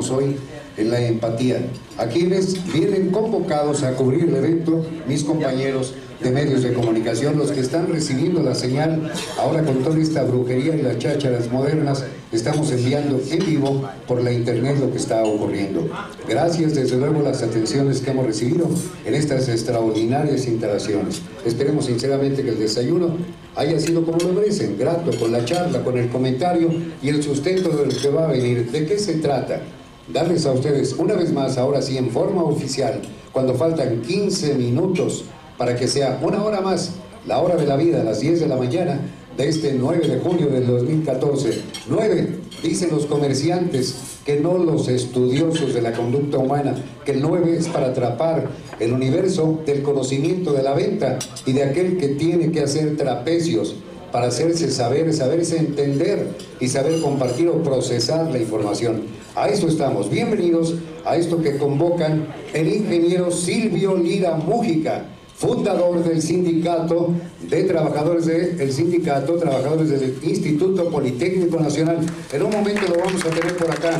estamos hoy en la empatía. A quienes vienen convocados a cubrir el evento, mis compañeros de medios de comunicación, los que están recibiendo la señal, ahora con toda esta brujería y las chácharas modernas, estamos enviando en vivo por la internet lo que está ocurriendo. Gracias, desde luego, las atenciones que hemos recibido en estas extraordinarias instalaciones. Esperemos sinceramente que el desayuno haya sido como lo merecen, grato, con la charla, con el comentario y el sustento de lo que va a venir. ¿De qué se trata? Darles a ustedes, una vez más, ahora sí, en forma oficial, cuando faltan 15 minutos para que sea una hora más, la hora de la vida, a las 10 de la mañana de este 9 de julio del 2014. 9, dicen los comerciantes, que no los estudiosos de la conducta humana, que el 9 es para atrapar el universo del conocimiento de la venta y de aquel que tiene que hacer trapecios para hacerse saber, saberse entender y saber compartir o procesar la información. A esto estamos. Bienvenidos a esto que convocan el ingeniero Silvio Lira Mújica, fundador del Sindicato de Trabajadores Trabajadores del Instituto Politécnico Nacional. En un momento lo vamos a tener por acá.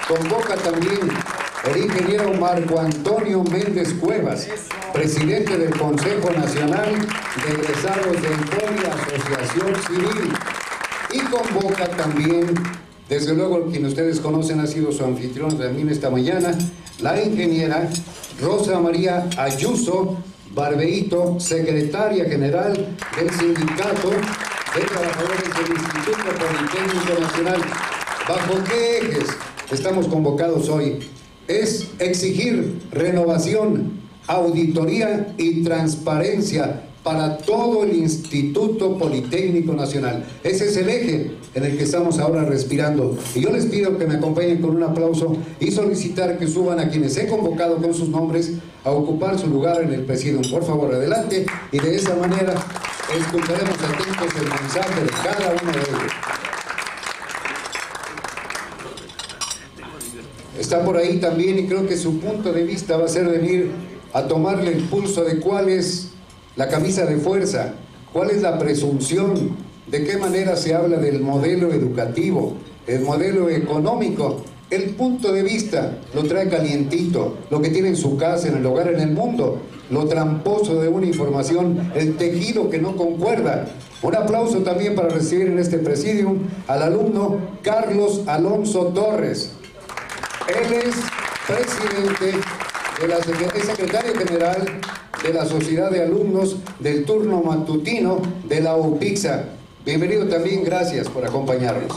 Convoca también el ingeniero Marco Antonio Méndez Cuevas, presidente del Consejo Nacional de Egresados del CONI, Asociación Civil. Y convoca también, desde luego, quien ustedes conocen, ha sido su anfitrión también esta mañana, la ingeniera Rosa María Ayuso Barbeito, secretaria general del Sindicato de Trabajadores del Instituto Politécnico Nacional. ¿Bajo qué ejes estamos convocados hoy? Es exigir renovación, auditoría y transparencia para todo el Instituto Politécnico Nacional. Ese es el eje en el que estamos ahora respirando. Y yo les pido que me acompañen con un aplauso y solicitar que suban a quienes he convocado con sus nombres a ocupar su lugar en el presidium. Por favor, adelante, y de esa manera escucharemos atentos el mensaje de cada uno de ellos. Está por ahí también, y creo que su punto de vista va a ser venir a tomarle el pulso de cuál es la camisa de fuerza, cuál es la presunción, de qué manera se habla del modelo educativo, el modelo económico. El punto de vista lo trae calientito, lo que tiene en su casa, en el hogar, en el mundo, lo tramposo de una información, el tejido que no concuerda. Un aplauso también para recibir en este presidium al alumno Carlos Alonso Torres. Él es presidente es secretario general de la Sociedad de Alumnos del Turno Matutino de la UPIXA. Bienvenido también, gracias por acompañarnos.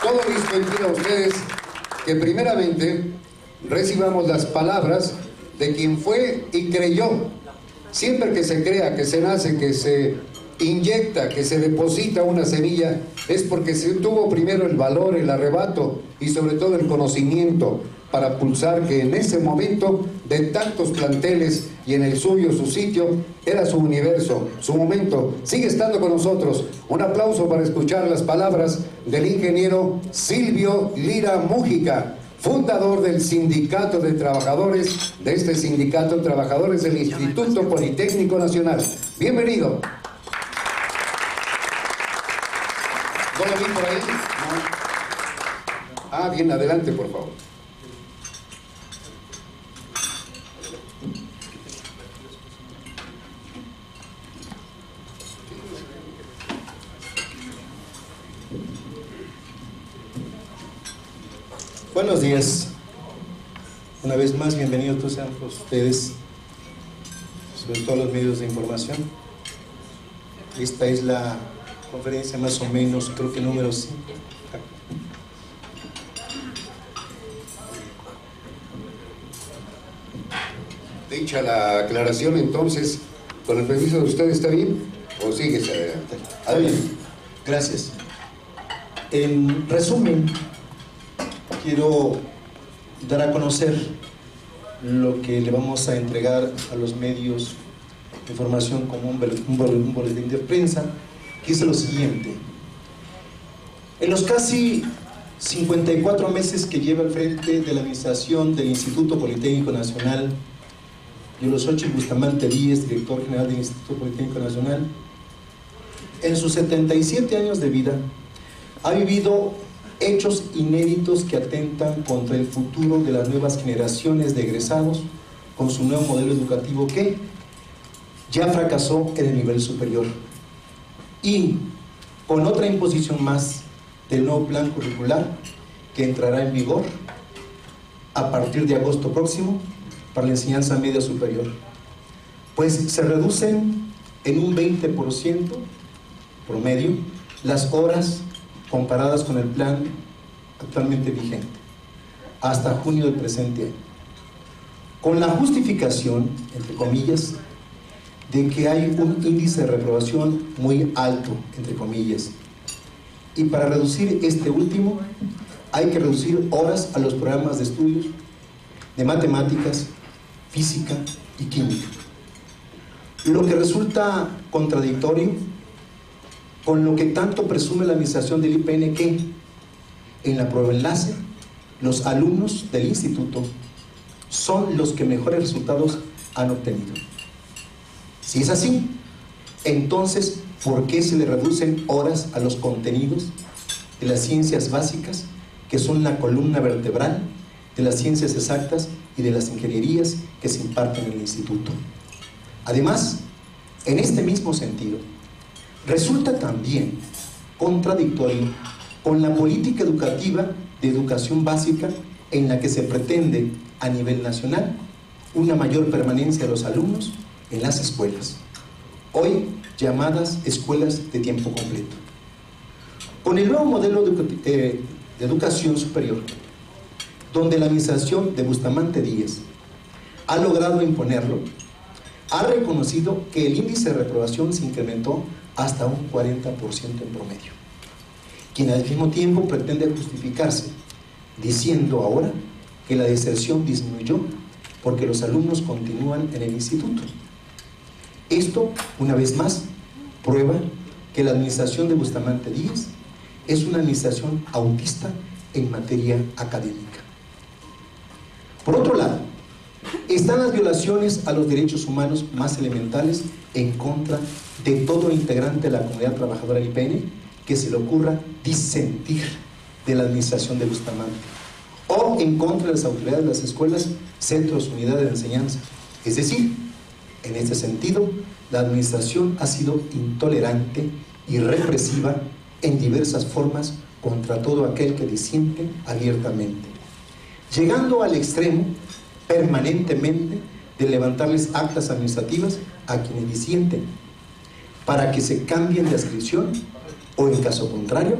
Todo listo, y pido a ustedes que primeramente recibamos las palabras de quien fue y creyó. Siempre que se crea, que se nace, que se inyecta, que se deposita una semilla, es porque se tuvo primero el valor, el arrebato y sobre todo el conocimiento para pulsar que en ese momento de tantos planteles y en el suyo, su sitio, era su universo, su momento. Sigue estando con nosotros. Un aplauso para escuchar las palabras del ingeniero Silvio Lira Mújica, fundador del Sindicato de Trabajadores, de este Sindicato de Trabajadores del Instituto Politécnico Nacional. Bienvenido. ¿No lo vi por ahí? No. Ah, bien, adelante, por favor. Buenos días. Una vez más, bienvenidos todos ustedes, sobre todo los medios de información. Esta es la conferencia más o menos, creo que número 5. Dicha la aclaración, entonces, con el permiso de usted, ¿está bien? ¿O sigues adelante? Está bien, gracias. En resumen, quiero dar a conocer lo que le vamos a entregar a los medios de información como un boletín de prensa, que es lo siguiente. En los casi 54 meses que lleva al frente de la administración del Instituto Politécnico Nacional, Yolosochi Bustamante Díez, director general del Instituto Politécnico Nacional, en sus 77 años de vida, ha vivido hechos inéditos que atentan contra el futuro de las nuevas generaciones de egresados con su nuevo modelo educativo que ya fracasó en el nivel superior, y con otra imposición más del nuevo plan curricular que entrará en vigor a partir de agosto próximo para la enseñanza media superior, pues se reducen en un 20% promedio las horas comparadas con el plan actualmente vigente hasta junio del presente año, con la justificación, entre comillas, de que hay un índice de reprobación muy alto, entre comillas, y para reducir este último hay que reducir horas a los programas de estudios de matemáticas, física y química, lo que resulta contradictorio con lo que tanto presume la administración del IPN, que en la prueba enlace los alumnos del instituto son los que mejores resultados han obtenido. Si es así, entonces, ¿por qué se le reducen horas a los contenidos de las ciencias básicas, que son la columna vertebral de las ciencias exactas y de las ingenierías que se imparten en el instituto? Además, en este mismo sentido, resulta también contradictorio con la política educativa de educación básica en la que se pretende a nivel nacional una mayor permanencia de los alumnos en las escuelas, hoy llamadas escuelas de tiempo completo. Con el nuevo modelo de educación superior, donde la administración de Bustamante Díaz ha logrado imponerlo, ha reconocido que el índice de reprobación se incrementó hasta un 40% en promedio, quien al mismo tiempo pretende justificarse diciendo ahora que la deserción disminuyó porque los alumnos continúan en el instituto. Esto, una vez más, prueba que la administración de Bustamante Díaz es una administración autista en materia académica. Por otro lado, están las violaciones a los derechos humanos más elementales en contra de todo integrante de la comunidad trabajadora del IPN que se le ocurra disentir de la administración de Bustamante, o en contra de las autoridades de las escuelas, centros, unidades de enseñanza. Es decir, en este sentido, la administración ha sido intolerante y represiva en diversas formas contra todo aquel que disiente abiertamente, llegando al extremo permanentemente de levantarles actas administrativas a quienes disienten para que se cambien de adscripción, o en caso contrario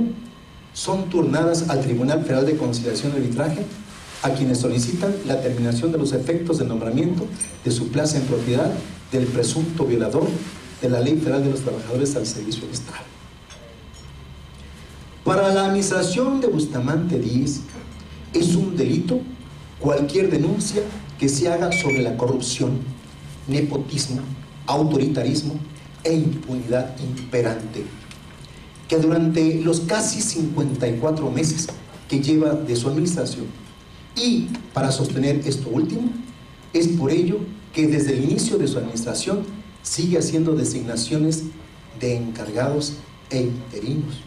son turnadas al Tribunal Federal de Conciliación y Arbitraje a quienes solicitan la terminación de los efectos de nombramiento de su plaza en propiedad del presunto violador de la Ley Federal de los Trabajadores al Servicio del Estado. Para la administración de Bustamante Díaz es un delito cualquier denuncia que se haga sobre la corrupción, nepotismo, autoritarismo e impunidad imperante, que durante los casi 54 meses que lleva de su administración, y para sostener esto último, es por ello que desde el inicio de su administración sigue haciendo designaciones de encargados e interinos,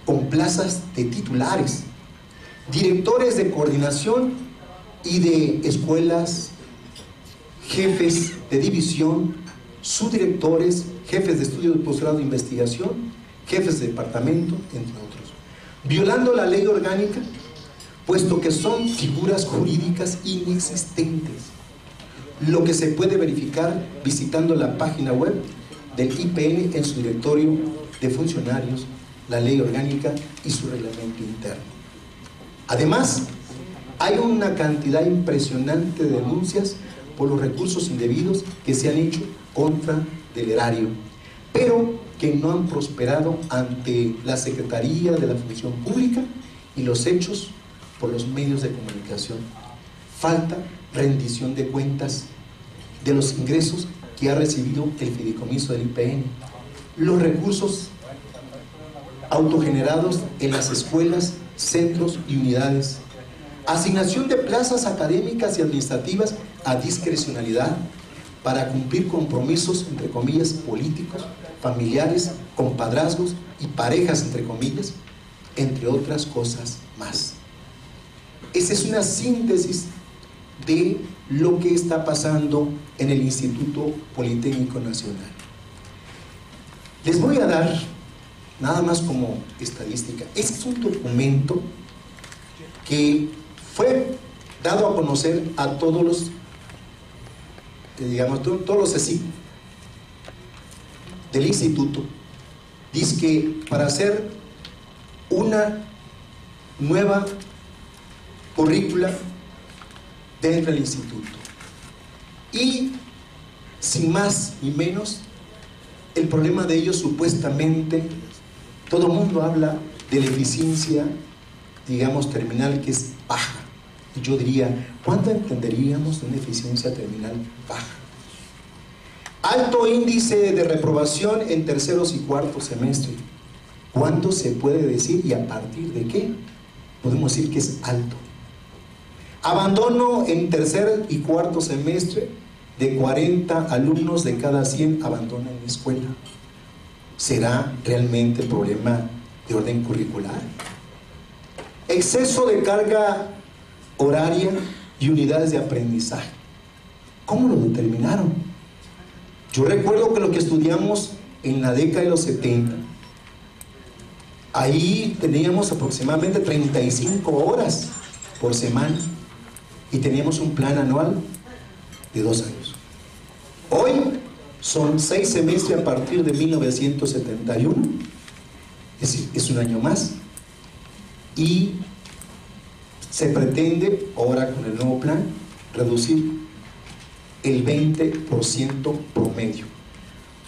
con plazas de titulares, directores de coordinación y de escuelas, jefes de división, subdirectores, jefes de estudio de posgrado de investigación, jefes de departamento, entre otros, violando la ley orgánica, puesto que son figuras jurídicas inexistentes, lo que se puede verificar visitando la página web del IPN en su directorio de funcionarios, la ley orgánica y su reglamento interno. Además, hay una cantidad impresionante de denuncias por los recursos indebidos que se han hecho contra del erario, pero que no han prosperado ante la Secretaría de la Función Pública y los hechos por los medios de comunicación. Falta rendición de cuentas de los ingresos que ha recibido el fideicomiso del IPN, los recursos autogenerados en las escuelas, centros y unidades, asignación de plazas académicas y administrativas a discrecionalidad para cumplir compromisos, entre comillas, políticos, familiares, compadrazgos y parejas, entre comillas, entre otras cosas más. Esa es una síntesis de lo que está pasando en el Instituto Politécnico Nacional. Les voy a dar, nada más como estadística, este es un documento que fue dado a conocer a todos los, digamos, todos los CECIP del instituto. Dice que para hacer una nueva currícula dentro del instituto, y sin más ni menos, el problema de ellos supuestamente, todo el mundo habla de la eficiencia, digamos, terminal, que es baja. Y yo diría, ¿cuánto entenderíamos de una eficiencia terminal baja? Alto índice de reprobación en terceros y cuartos semestre. ¿Cuánto se puede decir y a partir de qué podemos decir que es alto? Abandono en tercer y cuarto semestre, de 40 alumnos de cada 100 abandonan la escuela. ¿Será realmente problema de orden curricular? Exceso de carga horaria y unidades de aprendizaje. ¿Cómo lo determinaron? Yo recuerdo que lo que estudiamos en la década de los 70, ahí teníamos aproximadamente 35 horas por semana y teníamos un plan anual de 2 años. Hoy son 6 semestres a partir de 1971, es decir, es un año más, y se pretende ahora con el nuevo plan reducir el 20% promedio.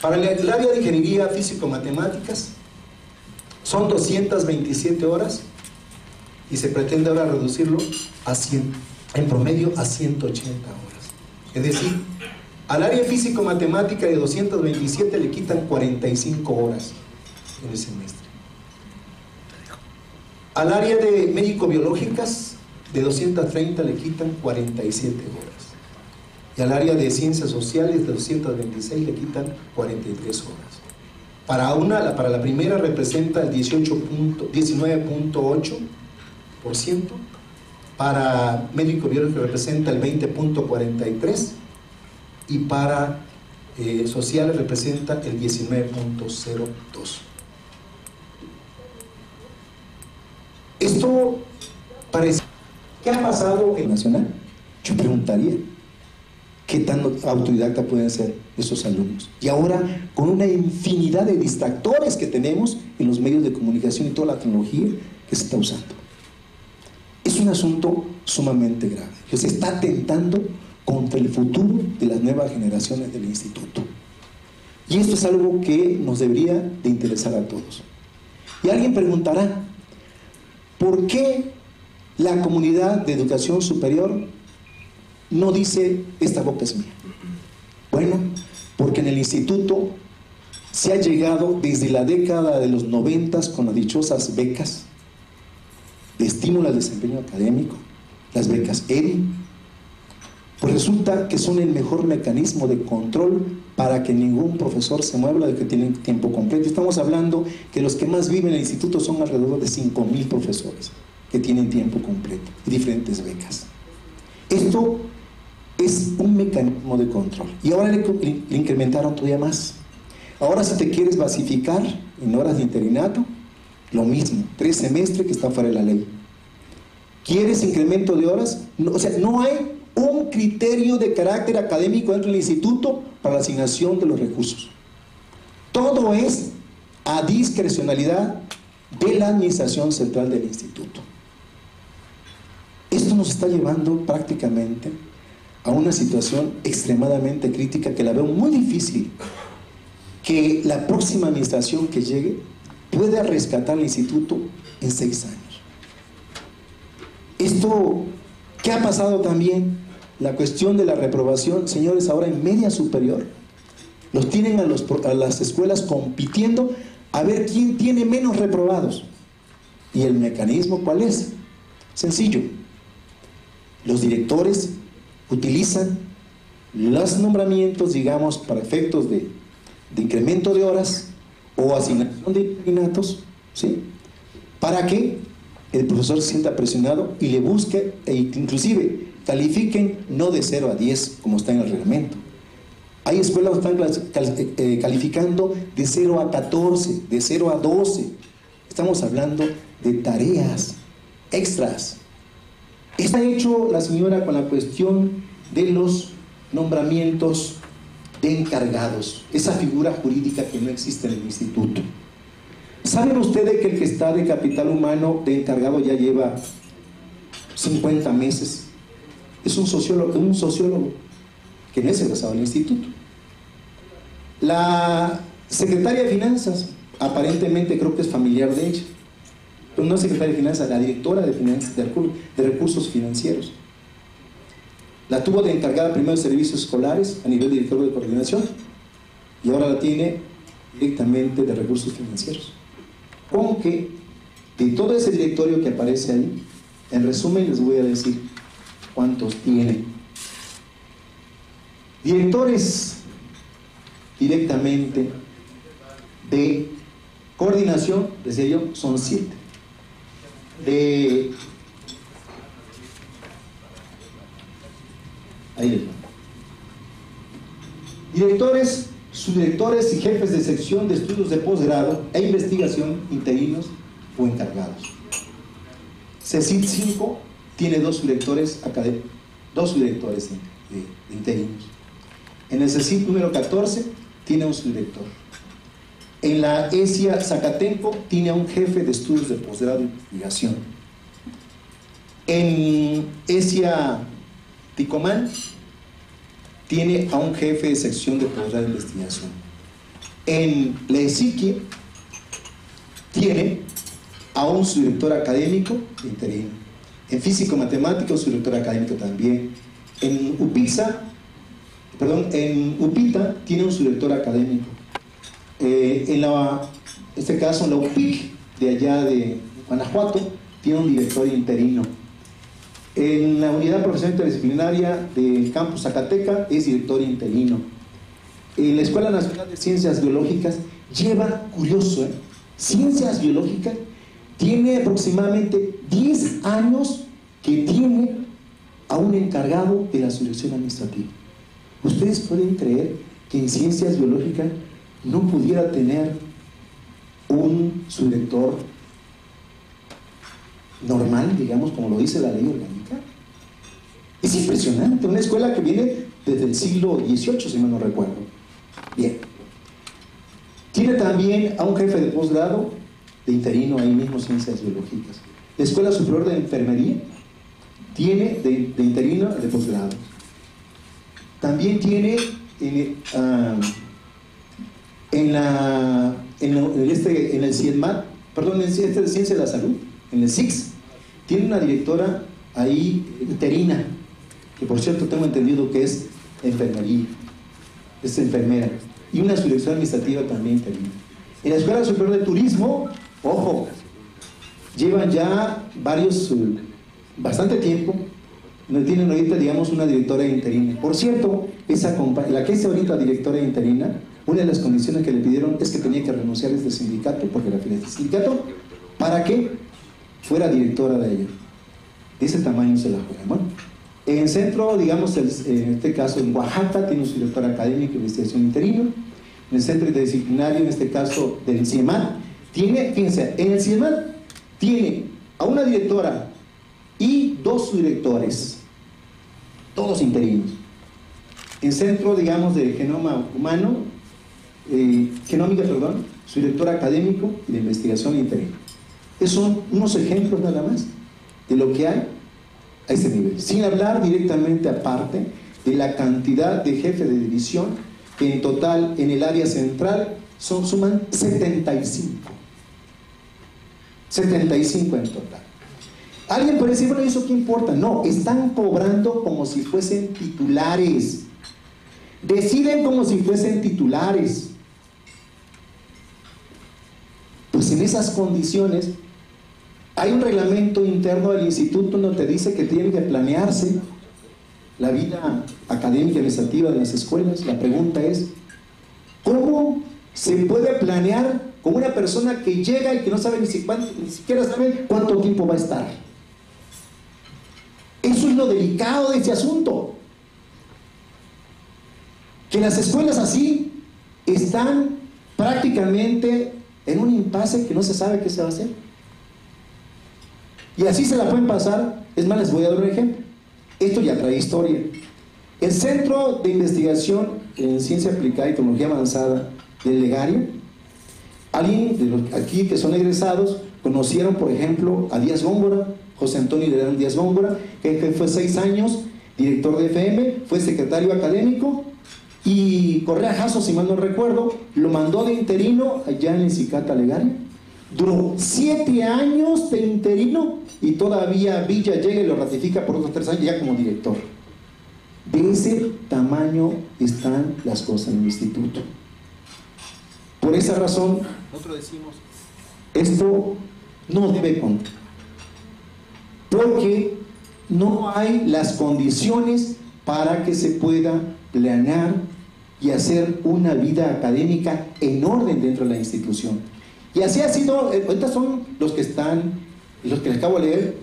Para el área de ingeniería físico-matemáticas son 227 horas y se pretende ahora reducirlo a 100, en promedio a 180 horas. Es decir, al área físico-matemática de 227 le quitan 45 horas en el semestre. Al área de médico-biológicas de 230 le quitan 47 horas. Y al área de ciencias sociales de 226 le quitan 43 horas. Para la primera representa el 19.8%, para médico biológico representa el 20.43% y para sociales representa el 19.02%. Esto parece... ¿Qué ha pasado en Nacional? Yo preguntaría, ¿qué tan autodidacta pueden ser esos alumnos? Y ahora, con una infinidad de distractores que tenemos en los medios de comunicación y toda la tecnología que se está usando. Es un asunto sumamente grave, que se está atentando contra el futuro de las nuevas generaciones del instituto. Y esto es algo que nos debería de interesar a todos. Y alguien preguntará, ¿por qué la comunidad de educación superior no dice esta boca es mía? Bueno, porque en el instituto se ha llegado desde la década de los 90 con las dichosas becas de estímulo al desempeño académico, las becas EDI, pues resulta que son el mejor mecanismo de control para que ningún profesor se mueva de que tienen tiempo completo. Estamos hablando que los que más viven en el instituto son alrededor de 5,000 profesores que tienen tiempo completo y diferentes becas. Esto es un mecanismo de control. Y ahora le incrementaron todavía más. Ahora, si te quieres basificar en horas de interinato, lo mismo, 3 semestres que está fuera de la ley. ¿Quieres incremento de horas? No, o sea, no hay un criterio de carácter académico dentro del instituto para la asignación de los recursos. Todo es a discrecionalidad de la administración central del instituto. Esto nos está llevando prácticamente a una situación extremadamente crítica que la veo muy difícil que la próxima administración que llegue pueda rescatar el instituto en 6 años. Esto, ¿qué ha pasado también? La cuestión de la reprobación, señores, ahora en media superior, los tienen a las escuelas compitiendo a ver quién tiene menos reprobados. ¿Y el mecanismo cuál es? Sencillo. Los directores utilizan los nombramientos, digamos, para efectos de incremento de horas o asignación de interinatos, ¿sí? para que el profesor se sienta presionado y le busque e inclusive califiquen no de 0 a 10 como está en el reglamento. Hay escuelas que están calificando de 0 a 14, de 0 a 12. Estamos hablando de tareas extras. Está hecho la señora con la cuestión de los nombramientos de encargados, esa figura jurídica que no existe en el instituto. ¿Saben ustedes que el que está de capital humano de encargado ya lleva 50 meses? Es un sociólogo que no es egresado del instituto. La secretaria de Finanzas, aparentemente creo que es familiar de ella, pero no es secretaria de Finanzas, la directora de Finanzas, de Recursos Financieros. La tuvo de encargada primero de servicios escolares a nivel de director de coordinación y ahora la tiene directamente de recursos financieros. Con que de todo ese directorio que aparece ahí, en resumen les voy a decir cuántos tiene. Directores directamente de coordinación, decía yo, son 7. Ahí les va. Directores, subdirectores y jefes de sección de estudios de posgrado e investigación interinos o encargados. CECIT 5 tiene 2 subdirectores académicos, 2 subdirectores de interinos. En el CECIT número 14 tiene un subdirector. En la ESIA Zacatenco tiene a un jefe de estudios de posgrado e investigación. En ESIA Ticomán tiene a un jefe de sección de posgrado de investigación. En la ESIQUIE tiene a un subdirector académico interino. En físico-matemático, un subdirector académico también. En UPITA tiene un subdirector académico. En este caso, en la UPIC de allá de Guanajuato tiene un director interino. En la unidad profesional interdisciplinaria del campus Zacateca es director interino. En la Escuela Nacional de Ciencias Biológicas lleva, curioso, Ciencias Biológicas tiene aproximadamente 10 años que tiene a un encargado de la subdirección administrativa. ¿Ustedes pueden creer que en Ciencias Biológicas no pudiera tener un subdirector normal, digamos, como lo dice la ley orgánica? Es impresionante, una escuela que viene desde el siglo XVIII, si mal no recuerdo. Bien. Tiene también a un jefe de posgrado de interino ahí mismo, Ciencias Biológicas. La Escuela Superior de Enfermería tiene de interino de posgrado. También tiene en el CIEMAT, perdón, en el de Ciencia de la Salud, en el SIX, tiene una directora ahí interina, que por cierto tengo entendido que es enfermería, es enfermera, y una subdirección administrativa también interina. En la Escuela Superior de Turismo, ojo, llevan ya bastante tiempo, no tienen ahorita, digamos, una directora interina. Por cierto, la que es ahorita directora interina, una de las condiciones que le pidieron es que tenía que renunciar a este sindicato, porque era afiliada a este sindicato, para que fuera directora de ella. De ese tamaño se la juega. Bueno, en el centro, digamos, en este caso en Oaxaca, tiene un subdirector académico de investigación interino. En el centro interdisciplinario, en este caso del CIEMAT, fíjense, en el CIEMAT tiene a una directora y 2 subdirectores, todos interinos. En centro, digamos, de genoma humano, genómica, perdón, subdirector académico y de investigación interina. Esos son unos ejemplos nada más de lo que hay a este nivel, sin hablar directamente aparte de la cantidad de jefes de división que en total en el área central suman 75 en total. Alguien puede decir, bueno, ¿eso qué importa? No, están cobrando como si fuesen titulares, deciden como si fuesen titulares. Pues en esas condiciones hay un reglamento interno del instituto donde te dice que tiene que planearse la vida académica y administrativa de las escuelas. La pregunta es, ¿cómo se puede planear con una persona que llega y que no sabe ni siquiera sabe cuánto tiempo va a estar. Eso es lo delicado de este asunto. Que las escuelas así están prácticamente en un impasse que no se sabe qué se va a hacer. Y así se la pueden pasar. Es más, les voy a dar un ejemplo. Esto ya trae historia. El Centro de Investigación en Ciencia Aplicada y Tecnología Avanzada del Legario, alguien de los aquí que son egresados conocieron, por ejemplo, a Díaz Góngora, José Antonio Lerán Díaz Góngora, que fue 6 años director de FM, fue secretario académico, y Correa Jasso, si mal no recuerdo, lo mandó de interino allá en el Cicata Legario. Duró 7 años de interino y todavía Villa llega y lo ratifica por otros 3 años ya como director. De ese tamaño están las cosas en el instituto. Por esa razón, nosotros decimos, esto no debe contar, porque no hay las condiciones para que se pueda planear y hacer una vida académica en orden dentro de la institución. Y así ha sido. Ahorita son los que están, los que les acabo de leer,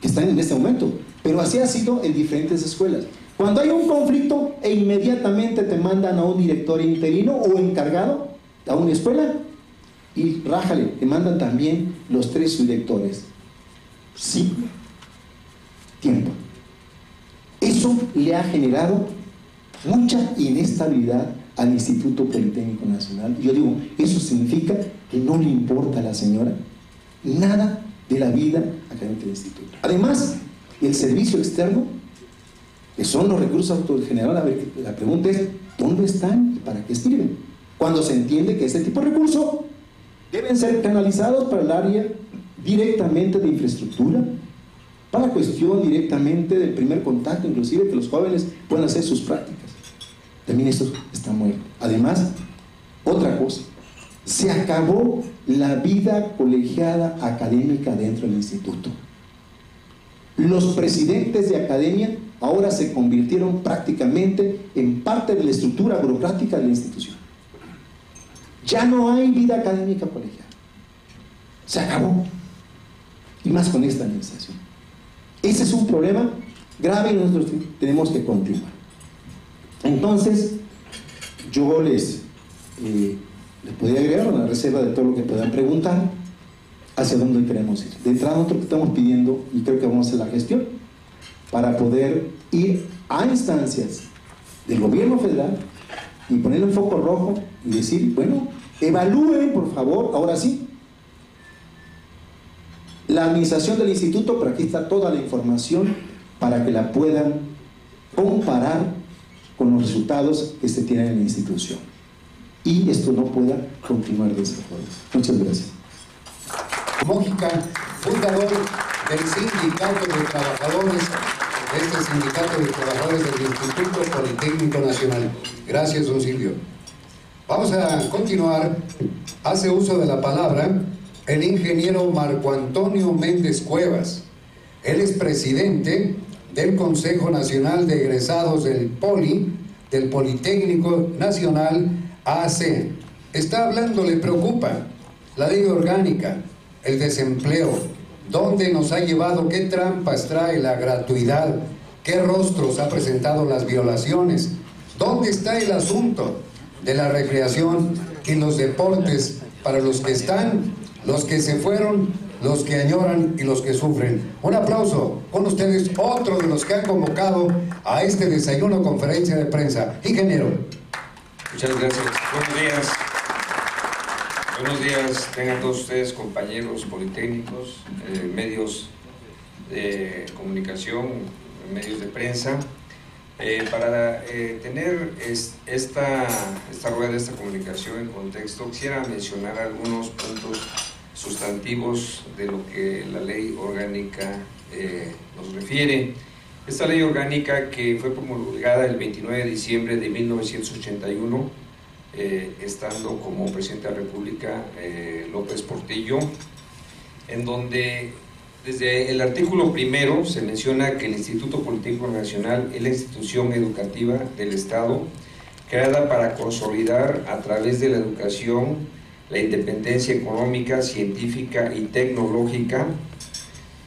que están en este momento, pero así ha sido en diferentes escuelas. Cuando hay un conflicto e inmediatamente te mandan a un director interino o encargado a una escuela y rájale, te mandan también los 3 subdirectores. Sí, tiempo. Eso le ha generado mucha inestabilidad al Instituto Politécnico Nacional. Yo digo, eso significa que no le importa a la señora nada de la vida académica del instituto. Además, el servicio externo, que son los recursos autogenerados, la pregunta es, ¿dónde están y para qué sirven? Cuando se entiende que este tipo de recursos deben ser canalizados para el área directamente de infraestructura, para la cuestión directamente del primer contacto, inclusive que los jóvenes puedan hacer sus prácticas. También eso está muerto. Además, otra cosa, se acabó la vida colegiada académica dentro del instituto. Los presidentes de academia ahora se convirtieron prácticamente en parte de la estructura burocrática de la institución. Ya no hay vida académica colegiada. Se acabó. Y más con esta administración. Ese es un problema grave y nosotros tenemos que continuar. Entonces, yo les podría agregar una reserva de todo lo que puedan preguntar hacia dónde queremos ir. De entrada, nosotros estamos pidiendo, y creo que vamos a hacer la gestión, para poder ir a instancias del gobierno federal y poner un foco rojo y decir, bueno, evalúen, por favor, ahora sí, la administración del instituto, pero aquí está toda la información para que la puedan comparar con los resultados que se tienen en la institución. Y esto no pueda continuar de esa forma. Muchas gracias. Mójica, fundador del Sindicato de Trabajadores, este Sindicato de Trabajadores del Instituto Politécnico Nacional. Gracias, don Silvio. Vamos a continuar. Hace uso de la palabra el ingeniero Marco Antonio Méndez Cuevas. Él es presidente del Consejo Nacional de Egresados del Politécnico Nacional AC. Está hablando, le preocupa la ley orgánica, el desempleo, dónde nos ha llevado, qué trampas trae la gratuidad, qué rostros ha presentado las violaciones, dónde está el asunto de la recreación y los deportes para los que están, los que se fueron, los que añoran y los que sufren. Un aplauso con ustedes, otro de los que han convocado a este desayuno conferencia de prensa. Ingeniero. Muchas gracias. Buenos días. Buenos días, tengan todos ustedes, compañeros politécnicos, medios de comunicación, medios de prensa. Para tener esta rueda, esta comunicación en contexto, quisiera mencionar algunos puntos sustantivos de lo que la ley orgánica nos refiere. Esta ley orgánica, que fue promulgada el 29 de diciembre de 1981, estando como presidente de la República López Portillo, en donde desde el artículo primero se menciona que el Instituto Politécnico Nacional es la institución educativa del Estado creada para consolidar a través de la educación la independencia económica, científica y tecnológica.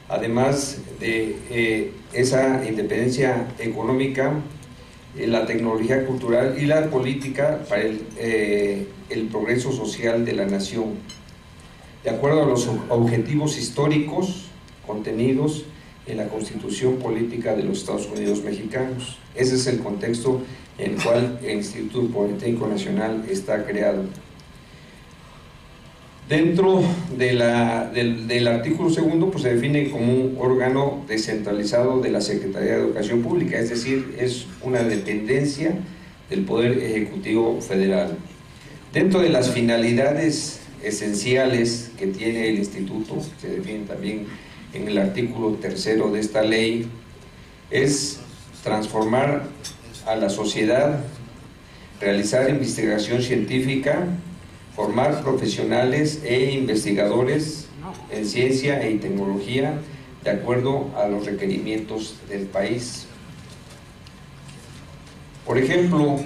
Además de esa independencia económica, la tecnología cultural y la política para el progreso social de la nación, de acuerdo a los objetivos históricos contenidos en la Constitución Política de los Estados Unidos Mexicanos. Ese es el contexto en el cual el Instituto Politécnico Nacional está creado. Dentro del artículo segundo, pues se define como un órgano descentralizado de la Secretaría de Educación Pública, es decir, es una dependencia del Poder Ejecutivo Federal. Dentro de las finalidades esenciales que tiene el instituto, se definen también en el artículo tercero de esta ley, es transformar a la sociedad, realizar investigación científica, formar profesionales e investigadores en ciencia y tecnología de acuerdo a los requerimientos del país. Por ejemplo,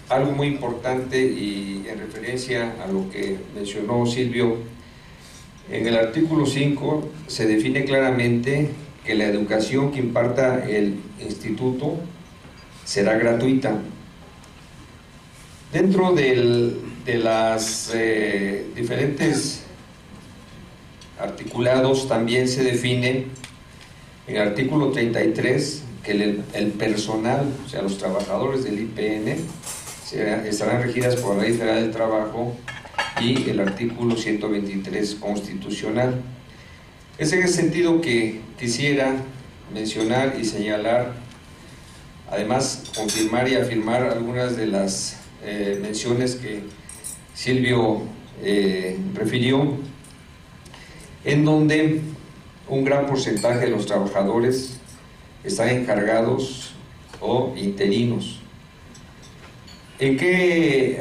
algo muy importante y en referencia a lo que mencionó Silvio, en el artículo 5 se define claramente que la educación que imparta el instituto será gratuita. Dentro de las diferentes articulados también se define en el artículo 33 que el personal, o sea, los trabajadores del IPN estarán regidas por la Ley Federal del Trabajo y el artículo 123 constitucional. Es en ese sentido que quisiera mencionar y señalar, además confirmar y afirmar algunas de las menciones que Silvio refirió, en donde un gran porcentaje de los trabajadores están encargados o interinos.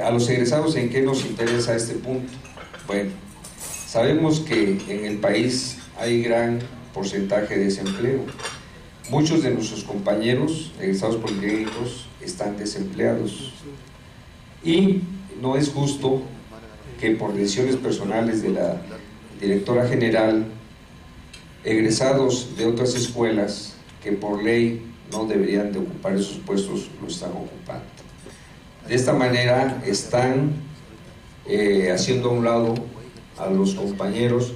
A los egresados, ¿en qué nos interesa este punto? Bueno, sabemos que en el país hay gran porcentaje de desempleo. Muchos de nuestros compañeros egresados politécnicos están desempleados y no es justo que por decisiones personales de la directora general, egresados de otras escuelas que por ley no deberían de ocupar esos puestos, lo están ocupando. De esta manera están haciendo a un lado a los compañeros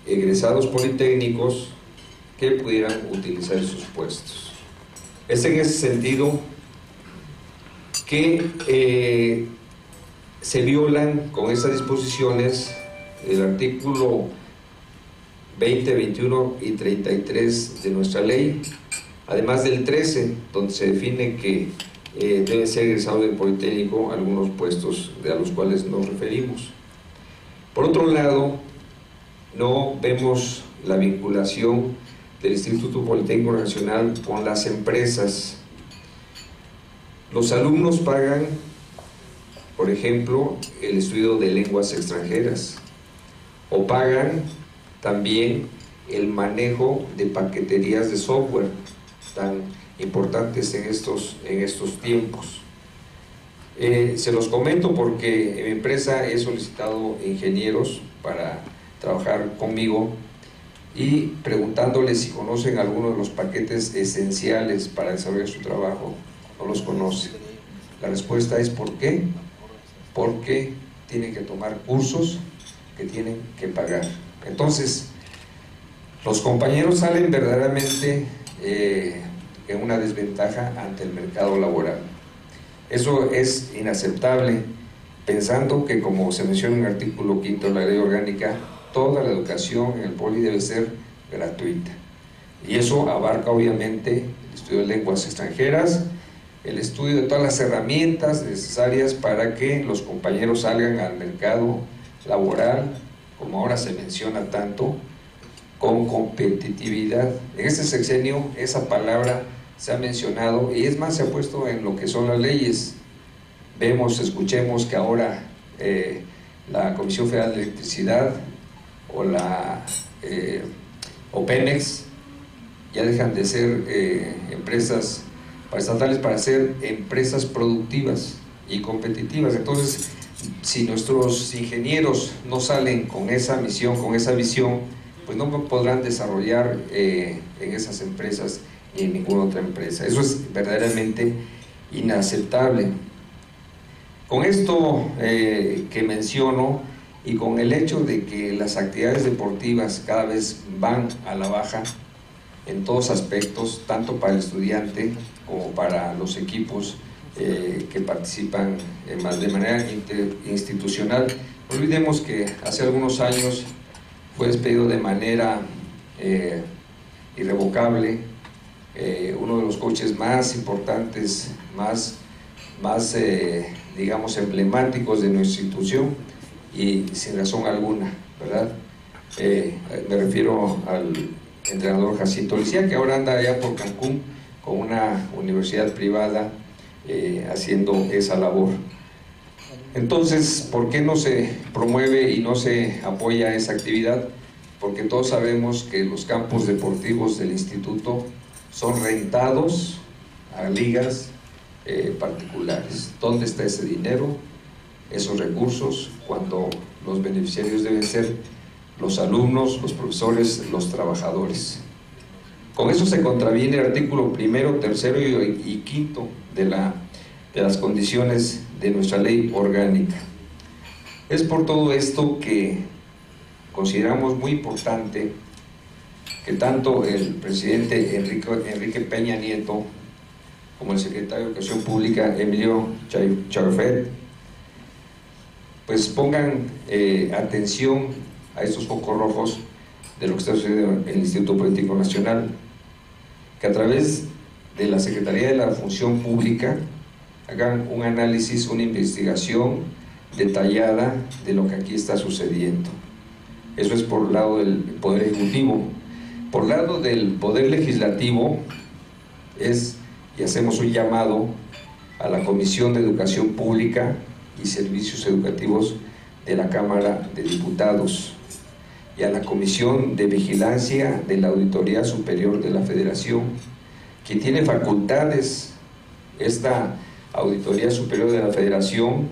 egresados politécnicos que pudieran utilizar esos puestos. Es en ese sentido que se violan con estas disposiciones el artículo 20, 21 y 33 de nuestra ley, además del 13, donde se define que deben ser egresados del Politécnico algunos puestos a los cuales nos referimos. Por otro lado, no vemos la vinculación del Instituto Politécnico Nacional con las empresas. Los alumnos pagan, por ejemplo, el estudio de lenguas extranjeras, o pagan también el manejo de paqueterías de software tan importantes en estos tiempos. Se los comento porque en mi empresa he solicitado ingenieros para trabajar conmigo y preguntándoles si conocen alguno de los paquetes esenciales para desarrollar su trabajo, no los conocen. La respuesta es ¿por qué? Porque tienen que tomar cursos que tienen que pagar. Entonces, los compañeros salen verdaderamente en una desventaja ante el mercado laboral. Eso es inaceptable, pensando que, como se menciona en el artículo 5 de la Ley Orgánica, toda la educación en el Poli debe ser gratuita. Y eso abarca obviamente el estudio de lenguas extranjeras, el estudio de todas las herramientas necesarias para que los compañeros salgan al mercado laboral, como ahora se menciona tanto, con competitividad. En este sexenio esa palabra se ha mencionado y es más, se ha puesto en lo que son las leyes. Escuchemos que ahora la Comisión Federal de Electricidad o Pemex ya dejan de ser empresas paraestatales para ser empresas productivas y competitivas. Entonces si nuestros ingenieros no salen con esa misión, con esa visión, pues no podrán desarrollar en esas empresas ni en ninguna otra empresa. Eso es verdaderamente inaceptable. Con esto que menciono y con el hecho de que las actividades deportivas cada vez van a la baja en todos aspectos, tanto para el estudiante como para los equipos que participan de manera institucional. No olvidemos que hace algunos años fue despedido de manera irrevocable uno de los coaches más importantes, más digamos, emblemáticos de nuestra institución, y sin razón alguna, ¿verdad? Me refiero al entrenador Jacinto Licea, que ahora anda allá por Cancún con una universidad privada haciendo esa labor. Entonces, ¿por qué no se promueve y no se apoya esa actividad? Porque todos sabemos que los campos deportivos del instituto son rentados a ligas particulares. ¿Dónde está ese dinero, esos recursos, cuando los beneficiarios deben ser los alumnos, los profesores, los trabajadores? Con eso se contraviene el artículo 1, 3 y 5 de las condiciones de nuestra ley orgánica. Es por todo esto que consideramos muy importante que tanto el presidente Enrique Peña Nieto como el secretario de Educación Pública Emilio Charofet pues pongan atención a estos focos rojos de lo que está sucediendo en el Instituto Politécnico Nacional, que a través de la Secretaría de la Función Pública hagan un análisis, una investigación detallada de lo que aquí está sucediendo. Eso es por el lado del Poder Ejecutivo. Por el lado del Poder Legislativo y hacemos un llamado a la Comisión de Educación Pública y Servicios Educativos de la Cámara de Diputados y a la Comisión de Vigilancia de la Auditoría Superior de la Federación, que tiene facultades, esta Auditoría Superior de la Federación,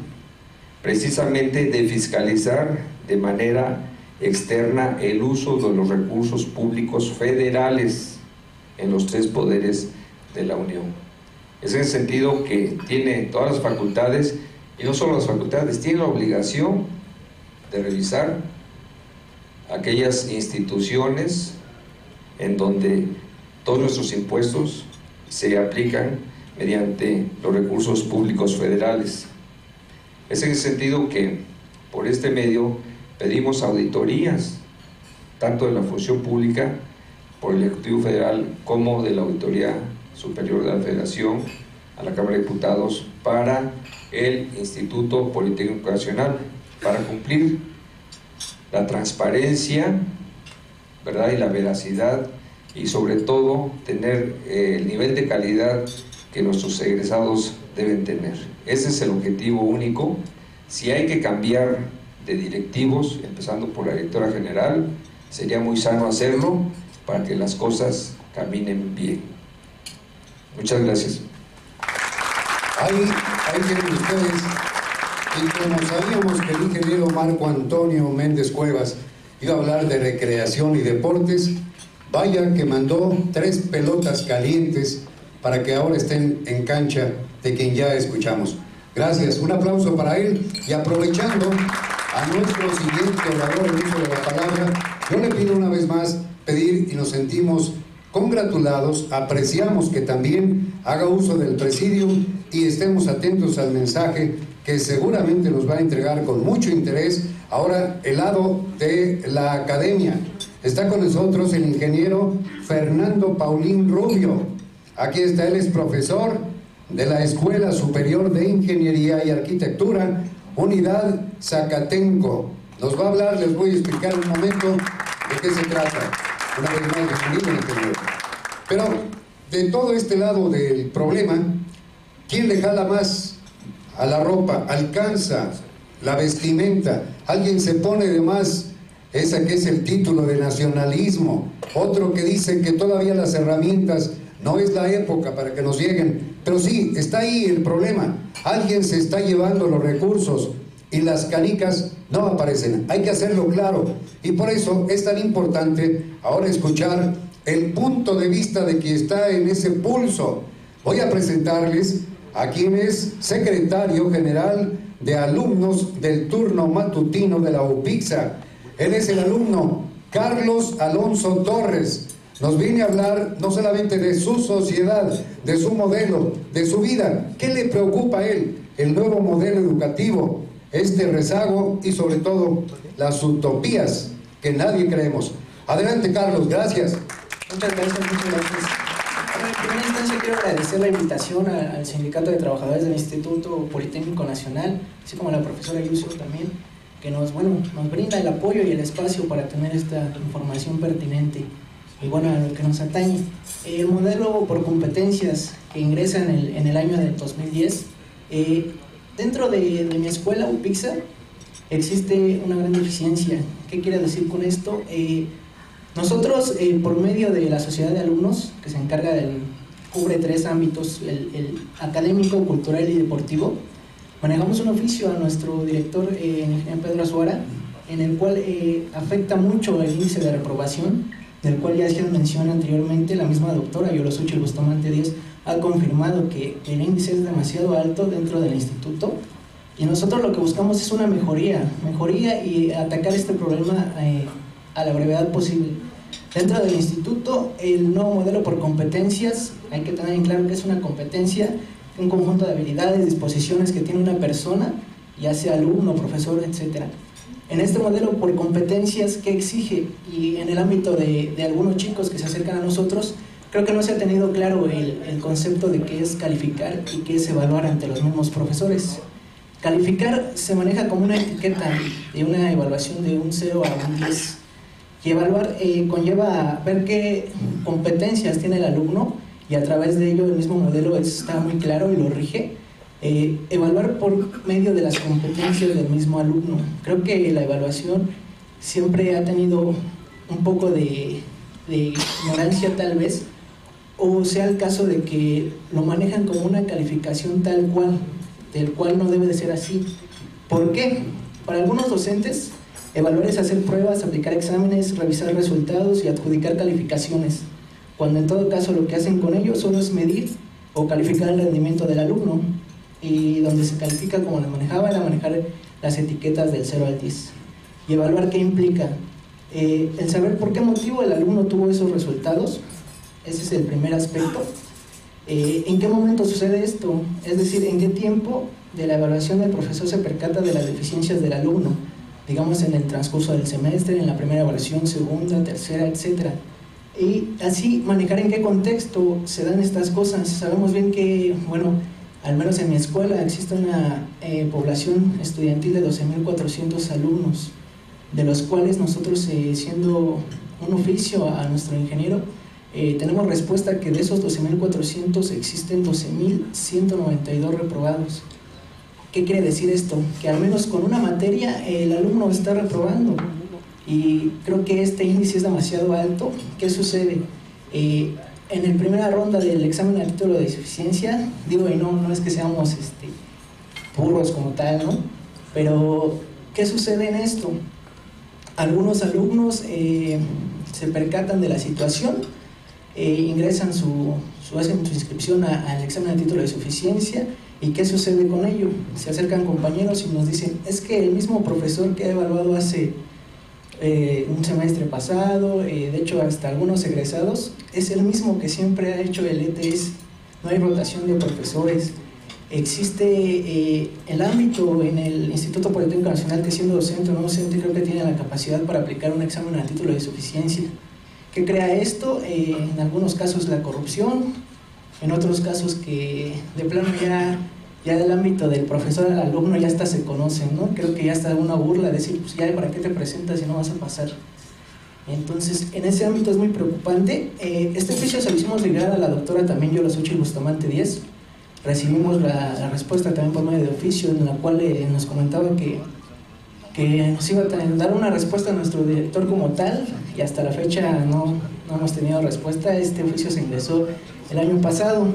precisamente de fiscalizar de manera externa el uso de los recursos públicos federales en los 3 poderes de la Unión. Es en el sentido que tiene todas las facultades, y no solo las facultades, tiene la obligación de revisar aquellas instituciones en donde todos nuestros impuestos se aplican mediante los recursos públicos federales. Es en el sentido que por este medio pedimos auditorías, tanto de la función pública por el Ejecutivo Federal como de la Auditoría Superior de la Federación a la Cámara de Diputados para el Instituto Politécnico Nacional, para cumplir la transparencia, ¿verdad?, y la veracidad, y sobre todo tener el nivel de calidad que nuestros egresados deben tener. Ese es el objetivo único. Si hay que cambiar de directivos, empezando por la directora general, sería muy sano hacerlo para que las cosas caminen bien. Muchas gracias. Ahí tienen ustedes, y como sabíamos que el ingeniero Marco Antonio Méndez Cuevas iba a hablar de recreación y deportes, vaya que mandó 3 pelotas calientes para que ahora estén en cancha de quien ya escuchamos. Gracias, un aplauso para él. Y aprovechando a nuestro siguiente orador el uso de la palabra, yo le pido una vez más pedir, y nos sentimos congratulados, apreciamos que también haga uso del presidium y estemos atentos al mensaje que seguramente nos va a entregar con mucho interés ahora el lado de la academia. Está con nosotros el ingeniero Fernando Paulín Rubio. Aquí está, él es profesor de la Escuela Superior de Ingeniería y Arquitectura, Unidad Zacatenco. Nos va a hablar, les voy a explicar un momento de qué se trata. Una vez más, bienvenido, ingeniero. Pero de todo este lado del problema, ¿quién le jala más a la ropa? ¿Alcanza la vestimenta? ¿Alguien se pone de más esa que es el título de nacionalismo? Otro que dice que todavía las herramientas no es la época para que nos lleguen. Pero sí, está ahí el problema. Alguien se está llevando los recursos y las canicas no aparecen. Hay que hacerlo claro, y por eso es tan importante ahora escuchar el punto de vista de quien está en ese pulso. Voy a presentarles a quien es secretario general de alumnos del turno matutino de la UPIXA. Él es el alumno Carlos Alonso Torres. Nos viene a hablar no solamente de su sociedad, de su modelo, de su vida. ¿Qué le preocupa a él? El nuevo modelo educativo, este rezago y sobre todo las utopías que nadie creemos. Adelante, Carlos, gracias. Muchas gracias, muchas gracias. En primera instancia quiero agradecer la invitación al Sindicato de Trabajadores del Instituto Politécnico Nacional, así como a la profesora Yusuf también, que nos brinda el apoyo y el espacio para tener esta información pertinente. Y bueno, a lo que nos atañe, el modelo por competencias que ingresa en el año del 2010, dentro de mi escuela UPIXA existe una gran deficiencia. ¿Qué quiere decir con esto? Nosotros, por medio de la sociedad de alumnos, que se encarga cubre 3 ámbitos, el académico, cultural y deportivo, manejamos un oficio a nuestro director, ingeniero Pedro Azuara, en el cual afecta mucho el índice de reprobación, del cual ya hacían mención anteriormente. La misma doctora Yolosuchil Bustamante Díaz ha confirmado que el índice es demasiado alto dentro del instituto, y nosotros lo que buscamos es una mejoría y atacar este problema a la brevedad posible. Dentro del instituto, el nuevo modelo por competencias, hay que tener en claro que es una competencia, un conjunto de habilidades, disposiciones que tiene una persona, ya sea alumno, profesor, etc. En este modelo por competencias, ¿qué exige? Y en el ámbito de algunos chicos que se acercan a nosotros, creo que no se ha tenido claro el concepto de qué es calificar y qué es evaluar ante los mismos profesores. Calificar se maneja como una etiqueta de una evaluación de un 0 a un 10. Y evaluar conlleva ver qué competencias tiene el alumno, y a través de ello el mismo modelo está muy claro y lo rige. Evaluar por medio de las competencias del mismo alumno. Creo que la evaluación siempre ha tenido un poco de ignorancia tal vez, o sea el caso de que lo manejan como una calificación tal cual, del cual no debe de ser así. ¿Por qué? Para algunos docentes, evaluar es hacer pruebas, aplicar exámenes, revisar resultados y adjudicar calificaciones, cuando en todo caso lo que hacen con ello solo es medir o calificar el rendimiento del alumno, y donde se califica, como lo manejaba, era manejar las etiquetas del 0 al 10. ¿Y evaluar qué implica? El saber por qué motivo el alumno tuvo esos resultados. Ese es el primer aspecto. ¿En qué momento sucede esto? Es decir, ¿en qué tiempo de la evaluación el profesor se percata de las deficiencias del alumno? Digamos, en el transcurso del semestre, en la primera evaluación, segunda, tercera, etc. Y así manejar en qué contexto se dan estas cosas. Sabemos bien que, bueno, al menos en mi escuela existe una población estudiantil de 12.400 alumnos, de los cuales nosotros, siendo un oficio a nuestro ingeniero, tenemos respuesta que de esos 12.400 existen 12.192 reprobados. ¿Qué quiere decir esto? Que al menos con una materia el alumno está reprobando, y creo que este índice es demasiado alto. ¿Qué sucede? En la primera ronda del examen a título de suficiencia, digo, y no es que seamos puros como tal, ¿no? Pero ¿qué sucede en esto? Algunos alumnos se percatan de la situación, ingresan hacen su inscripción al examen a título de suficiencia. ¿Y qué sucede con ello? Se acercan compañeros y nos dicen: es que el mismo profesor que ha evaluado hace un semestre pasado, de hecho hasta algunos egresados, es el mismo que siempre ha hecho el ETS. No hay rotación de profesores. Existe el ámbito en el Instituto Politécnico Nacional, que siendo docente o no docente, creo que tiene la capacidad para aplicar un examen a título de suficiencia. ¿Qué crea esto? En algunos casos la corrupción, en otros casos que de plano ya del ámbito del profesor al alumno ya hasta se conocen, ¿no? Creo que ya está una burla de decir, pues ya, ¿para qué te presentas si no vas a pasar? Entonces, en ese ámbito es muy preocupante. Este oficio se lo hicimos llegar a la doctora también Yolosuchil Bustamante Díaz. Recibimos la respuesta también por medio de oficio, en la cual nos comentaba que nos iba a dar una respuesta a nuestro director como tal, y hasta la fecha no hemos tenido respuesta. Este oficio se ingresó el año pasado.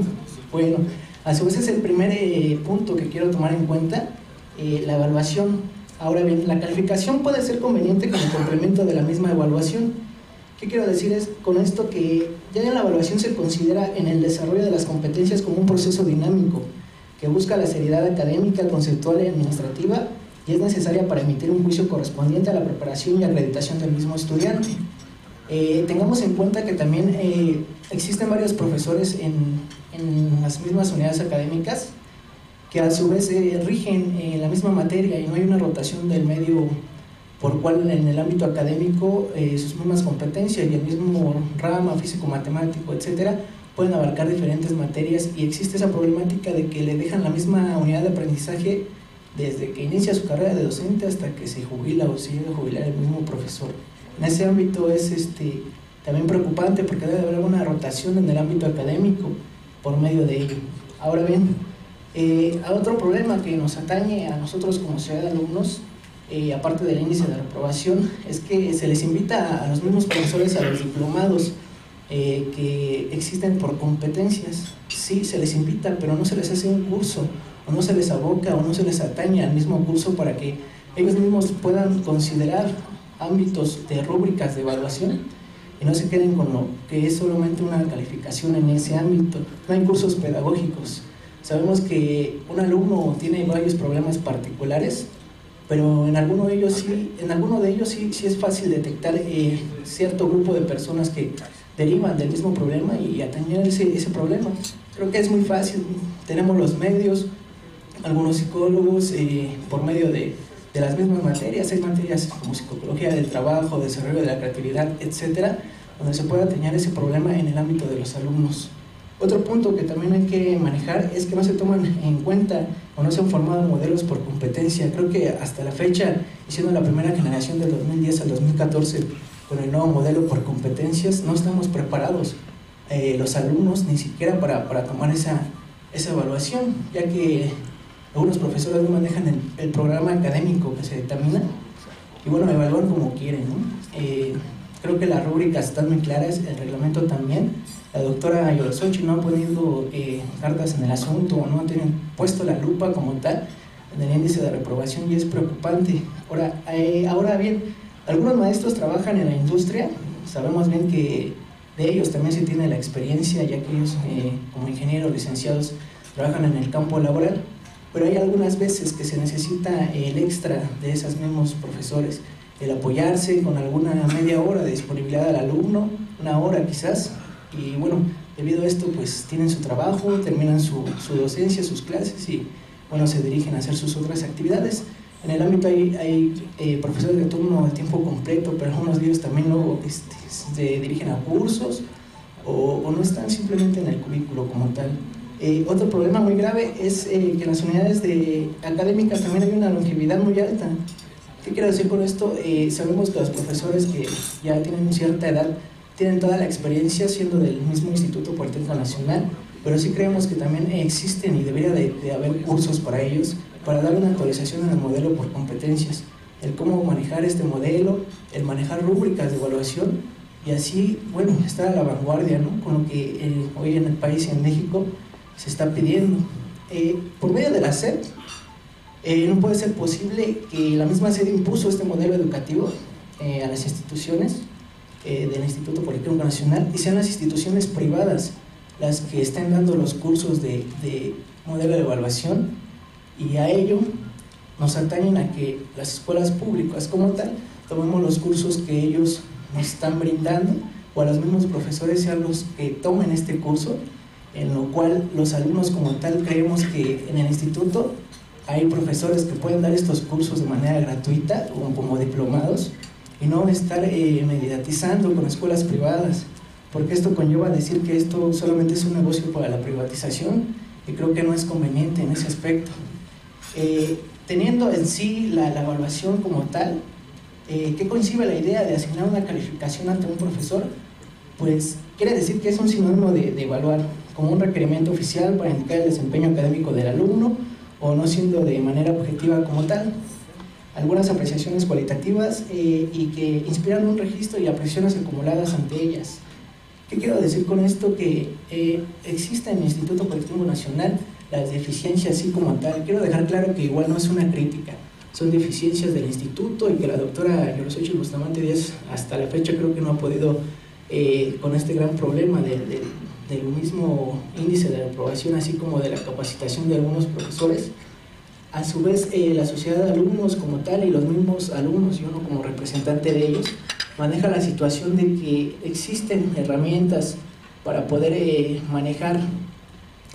Bueno, a su vez es el primer punto que quiero tomar en cuenta. la evaluación. Ahora bien, la calificación puede ser conveniente como complemento de la misma evaluación. ¿Qué quiero decir con esto? Que ya en la evaluación se considera en el desarrollo de las competencias como un proceso dinámico que busca la seriedad académica, conceptual y administrativa, y es necesaria para emitir un juicio correspondiente a la preparación y acreditación del mismo estudiante. Tengamos en cuenta que también existen varios profesores en las mismas unidades académicas que a su vez rigen la misma materia, y no hay una rotación del medio por cual en el ámbito académico sus mismas competencias y el mismo rama físico-matemático, etcétera, pueden abarcar diferentes materias, y existe esa problemática de que le dejan la misma unidad de aprendizaje desde que inicia su carrera de docente hasta que se jubila o se llega a jubilar el mismo profesor. En ese ámbito es también preocupante, porque debe haber una rotación en el ámbito académico por medio de ello. Ahora bien, otro problema que nos atañe a nosotros como sociedad de alumnos, aparte del índice de reprobación, es que se les invita a los mismos profesores a los diplomados que existen por competencias. Sí, se les invita, pero no se les hace un curso, o no se les aboca, o no se les atañe al mismo curso para que ellos mismos puedan considerar ámbitos de rúbricas de evaluación y no se queden con lo que es solamente una calificación en ese ámbito. No hay cursos pedagógicos. Sabemos que un alumno tiene varios problemas particulares, pero en alguno de ellos sí es fácil detectar cierto grupo de personas que derivan del mismo problema y atañer ese problema. Creo que es muy fácil. Tenemos los medios, algunos psicólogos, por medio de las mismas materias. Hay materias como psicología del trabajo, desarrollo de la creatividad, etcétera, donde se puede atañer ese problema en el ámbito de los alumnos. Otro punto que también hay que manejar es que no se toman en cuenta o no se han formado modelos por competencia. Creo que hasta la fecha, siendo la primera generación del 2010 al 2014 con el nuevo modelo por competencias, no estamos preparados los alumnos ni siquiera para tomar esa evaluación, ya que algunos profesores no manejan el programa académico que se dictamina y bueno, evalúan como quieren, ¿no? Creo que las rúbricas están muy claras, el reglamento también. La doctora Yolosochi no ha ponido cartas en el asunto, o no tienen puesto la lupa como tal en el índice de reprobación, y es preocupante. Ahora bien, algunos maestros trabajan en la industria, sabemos bien que de ellos también se tiene la experiencia, ya que ellos como ingenieros licenciados trabajan en el campo laboral, pero hay algunas veces que se necesita el extra de esos mismos profesores, el apoyarse con alguna media hora de disponibilidad al alumno, una hora quizás, y bueno, debido a esto pues tienen su trabajo, terminan su docencia, sus clases y bueno, se dirigen a hacer sus otras actividades. En el ámbito hay profesores de turno de tiempo completo, pero algunos de ellos también luego se dirigen a cursos o no están simplemente en el cubículo como tal. Otro problema muy grave es que en las unidades académicas también hay una longevidad muy alta. ¿Qué quiero decir con esto? Sabemos que los profesores que ya tienen cierta edad tienen toda la experiencia siendo del mismo Instituto Politécnico Nacional, pero sí creemos que también existen y debería de haber cursos para ellos, para dar una actualización en el modelo por competencias, el cómo manejar este modelo, el manejar rúbricas de evaluación y así, bueno, estar a la vanguardia, ¿no?, con lo que hoy en el país y en México se está pidiendo. Por medio de la SEP, no puede ser posible que la misma SED impuso este modelo educativo a las instituciones del Instituto Politécnico Nacional y sean las instituciones privadas las que estén dando los cursos de modelo de evaluación, y a ello nos atañen a que las escuelas públicas como tal tomemos los cursos que ellos nos están brindando, o a los mismos profesores sean los que tomen este curso, en lo cual los alumnos como tal creemos que en el instituto hay profesores que pueden dar estos cursos de manera gratuita o como diplomados, y no estar mediatizando con escuelas privadas, porque esto conlleva a decir que esto solamente es un negocio para la privatización, y creo que no es conveniente en ese aspecto. Teniendo en sí la evaluación como tal, ¿qué concibe la idea de asignar una calificación ante un profesor? Pues quiere decir que es un sinónimo de evaluar como un requerimiento oficial para indicar el desempeño académico del alumno, o no siendo de manera objetiva como tal. Algunas apreciaciones cualitativas y que inspiran un registro y apreciaciones acumuladas ante ellas. ¿Qué quiero decir con esto? Que existe en el Instituto Politécnico Nacional las deficiencias así como tal. Quiero dejar claro que igual no es una crítica, son deficiencias del instituto y que la doctora Yorosochitl Bustamante Díaz hasta la fecha creo que no ha podido, con este gran problema del mismo índice de reprobación, así como de la capacitación de algunos profesores. A su vez, la sociedad de alumnos como tal y los mismos alumnos, y uno como representante de ellos, maneja la situación de que existen herramientas para poder manejar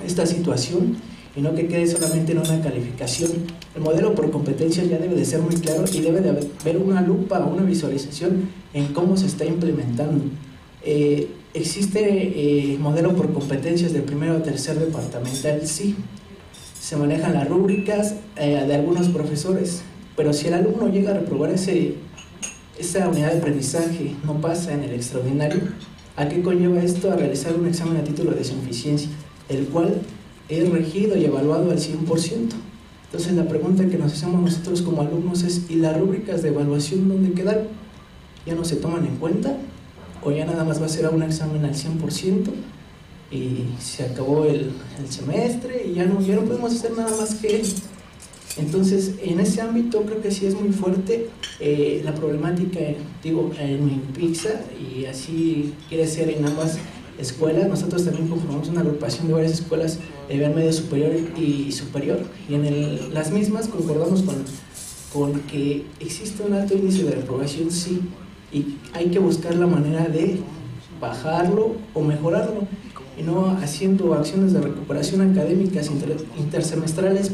esta situación y no que quede solamente en una calificación. El modelo por competencias ya debe de ser muy claro y debe de haber una lupa o una visualización en cómo se está implementando. Existe modelo por competencias de primero a tercer departamental, sí. Se manejan las rúbricas de algunos profesores, pero si el alumno llega a reprobar esa unidad de aprendizaje, no pasa en el extraordinario, ¿a qué conlleva esto? A realizar un examen a título de suficiencia, el cual es regido y evaluado al 100%. Entonces la pregunta que nos hacemos nosotros como alumnos es: ¿y las rúbricas de evaluación dónde quedaron? ¿Ya no se toman en cuenta? ¿O ya nada más va a ser un examen al 100%? Y se acabó el semestre y ya no podemos hacer nada más que él. Entonces, en ese ámbito creo que sí es muy fuerte la problemática, en mi PIXA, y así quiere ser en ambas escuelas. Nosotros también conformamos una agrupación de varias escuelas de nivel medio superior y superior, y en las mismas concordamos con que existe un alto índice de reprobación, sí, y hay que buscar la manera de bajarlo o mejorarlo, y no haciendo acciones de recuperación académicas intersemestrales,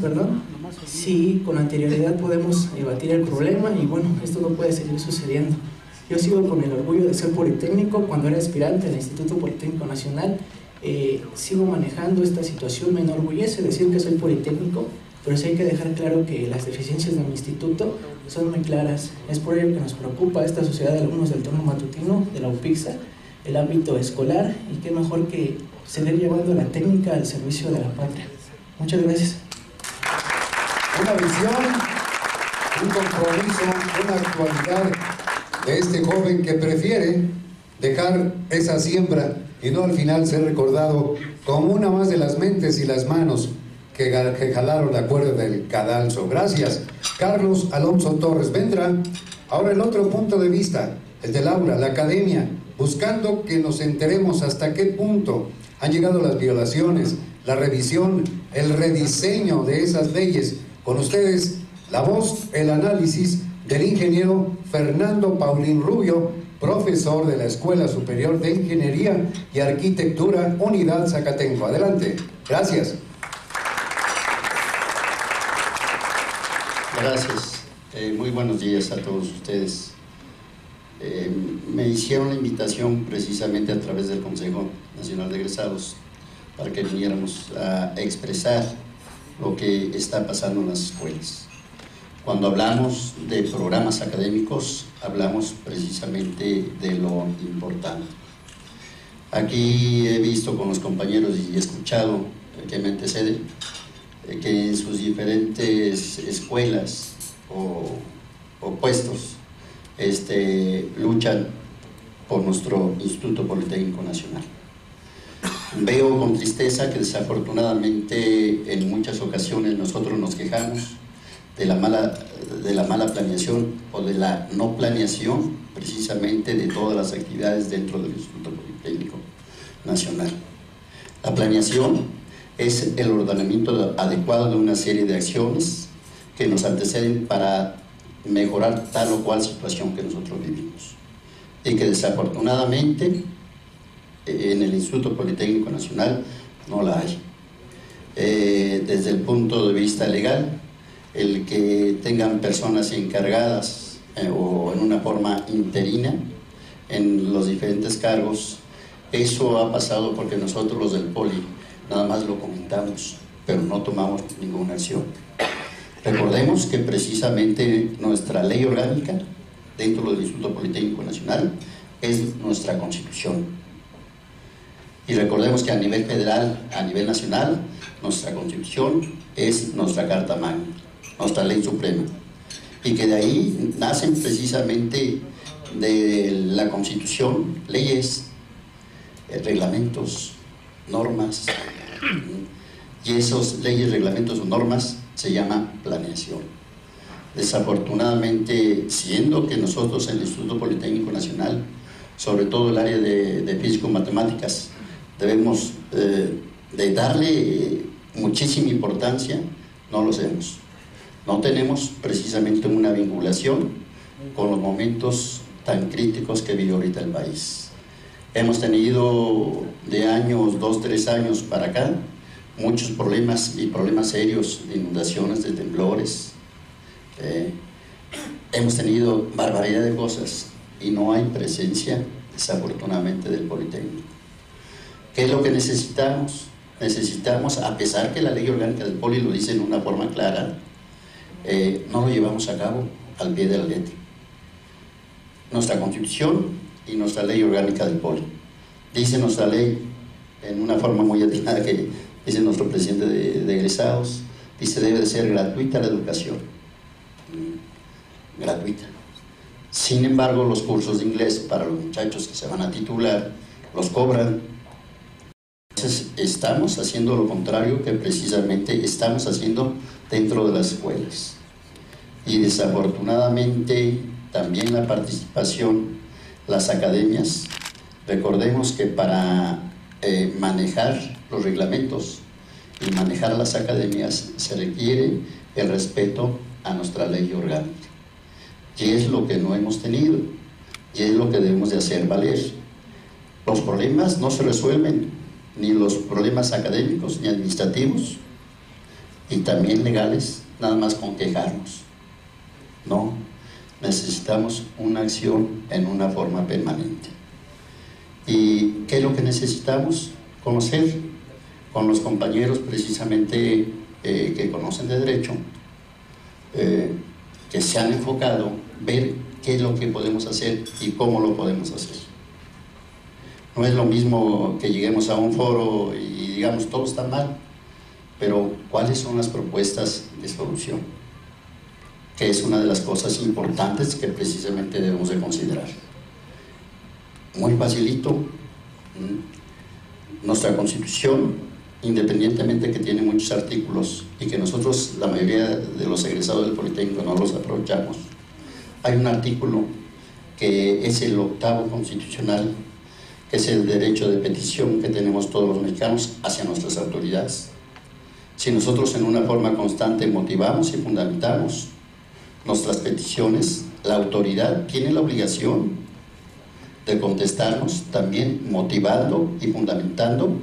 sí, con anterioridad podemos debatir el problema, y bueno, esto no puede seguir sucediendo. Yo sigo con el orgullo de ser politécnico. Cuando era aspirante al Instituto Politécnico Nacional, sigo manejando esta situación. Me enorgullece decir que soy politécnico, pero sí hay que dejar claro que las deficiencias de mi instituto son muy claras. Es por ello que nos preocupa esta sociedad de alumnos del turno matutino de la UPIXA, el ámbito escolar, y qué mejor que seguir llevando la técnica al servicio de la patria. Muchas gracias. Una visión, un compromiso, una actualidad de este joven que prefiere dejar esa siembra y no al final ser recordado como una más de las mentes y las manos que jalaron la cuerda del cadalso. Gracias. Carlos Alonso Torres. Vendrá ahora el otro punto de vista, el del aula, la academia, buscando que nos enteremos hasta qué punto han llegado las violaciones, la revisión, el rediseño de esas leyes. Con ustedes, la voz, el análisis del ingeniero Fernando Paulín Rubio, profesor de la Escuela Superior de Ingeniería y Arquitectura, Unidad Zacatenco. Adelante. Gracias. Gracias. Muy buenos días a todos ustedes. Me hicieron la invitación precisamente a través del Consejo Nacional de Egresados para que viniéramos a expresar lo que está pasando en las escuelas. Cuando hablamos de programas académicos, hablamos precisamente de lo importante. Aquí he visto con los compañeros y he escuchado que me antecede que en sus diferentes escuelas o puestos luchan por nuestro Instituto Politécnico Nacional. Veo con tristeza que desafortunadamente en muchas ocasiones nosotros nos quejamos de la mala planeación o de la no planeación precisamente de todas las actividades dentro del Instituto Politécnico Nacional. La planeación es el ordenamiento adecuado de una serie de acciones que nos anteceden para mejorar tal o cual situación que nosotros vivimos, y que desafortunadamente en el Instituto Politécnico Nacional no la hay. Desde el punto de vista legal, el que tengan personas encargadas o en una forma interina en los diferentes cargos, eso ha pasado porque nosotros los del Poli nada más lo comentamos, pero no tomamos ninguna acción. Recordemos que precisamente nuestra ley orgánica dentro del Instituto Politécnico Nacional es nuestra Constitución. Y recordemos que a nivel federal, a nivel nacional, nuestra Constitución es nuestra Carta Magna, nuestra ley suprema. Y que de ahí nacen precisamente de la Constitución leyes, reglamentos, normas. y esas leyes, reglamentos o normas se llama planeación. Desafortunadamente, siendo que nosotros en el Instituto Politécnico Nacional, sobre todo el área de físico-matemáticas, debemos de darle muchísima importancia, no lo hacemos. No tenemos precisamente una vinculación con los momentos tan críticos que vive ahorita el país. Hemos tenido de años, 2, 3 años para acá, muchos problemas y problemas serios de inundaciones, de temblores. Hemos tenido barbaridad de cosas y no hay presencia, desafortunadamente, del Politécnico. ¿Qué es lo que necesitamos? Necesitamos, a pesar que la ley orgánica del Poli lo dice en una forma clara, no lo llevamos a cabo al pie de la letra. Nuestra Constitución y nuestra ley orgánica del Poli. Dice nuestra ley, en una forma muy atinada que dice nuestro presidente de egresados, dice debe de ser gratuita la educación. Gratuita. Sin embargo, los cursos de inglés para los muchachos que se van a titular, los cobran. Entonces, estamos haciendo lo contrario que precisamente estamos haciendo dentro de las escuelas. Y desafortunadamente, también la participación, las academias, recordemos que para manejar los reglamentos y manejar las academias se requiere el respeto a nuestra ley orgánica. Y es lo que no hemos tenido, y es lo que debemos de hacer valer. Los problemas no se resuelven, ni los problemas académicos, ni administrativos, y también legales, nada más con quejarnos. No, necesitamos una acción en una forma permanente. ¿Y qué es lo que necesitamos? Conocer con los compañeros precisamente que conocen de derecho, que se han enfocado, ver qué es lo que podemos hacer y cómo lo podemos hacer. No es lo mismo que lleguemos a un foro y digamos todo está mal, pero ¿cuáles son las propuestas de solución? Que es una de las cosas importantes que precisamente debemos de considerar. Muy facilito, nuestra Constitución, independientemente que tiene muchos artículos y que nosotros, la mayoría de los egresados del Politécnico, no los aprovechamos, hay un artículo que es el 8º constitucional, que es el derecho de petición que tenemos todos los mexicanos hacia nuestras autoridades. Si nosotros en una forma constante motivamos y fundamentamos nuestras peticiones, la autoridad tiene la obligación de contestarnos también motivando y fundamentando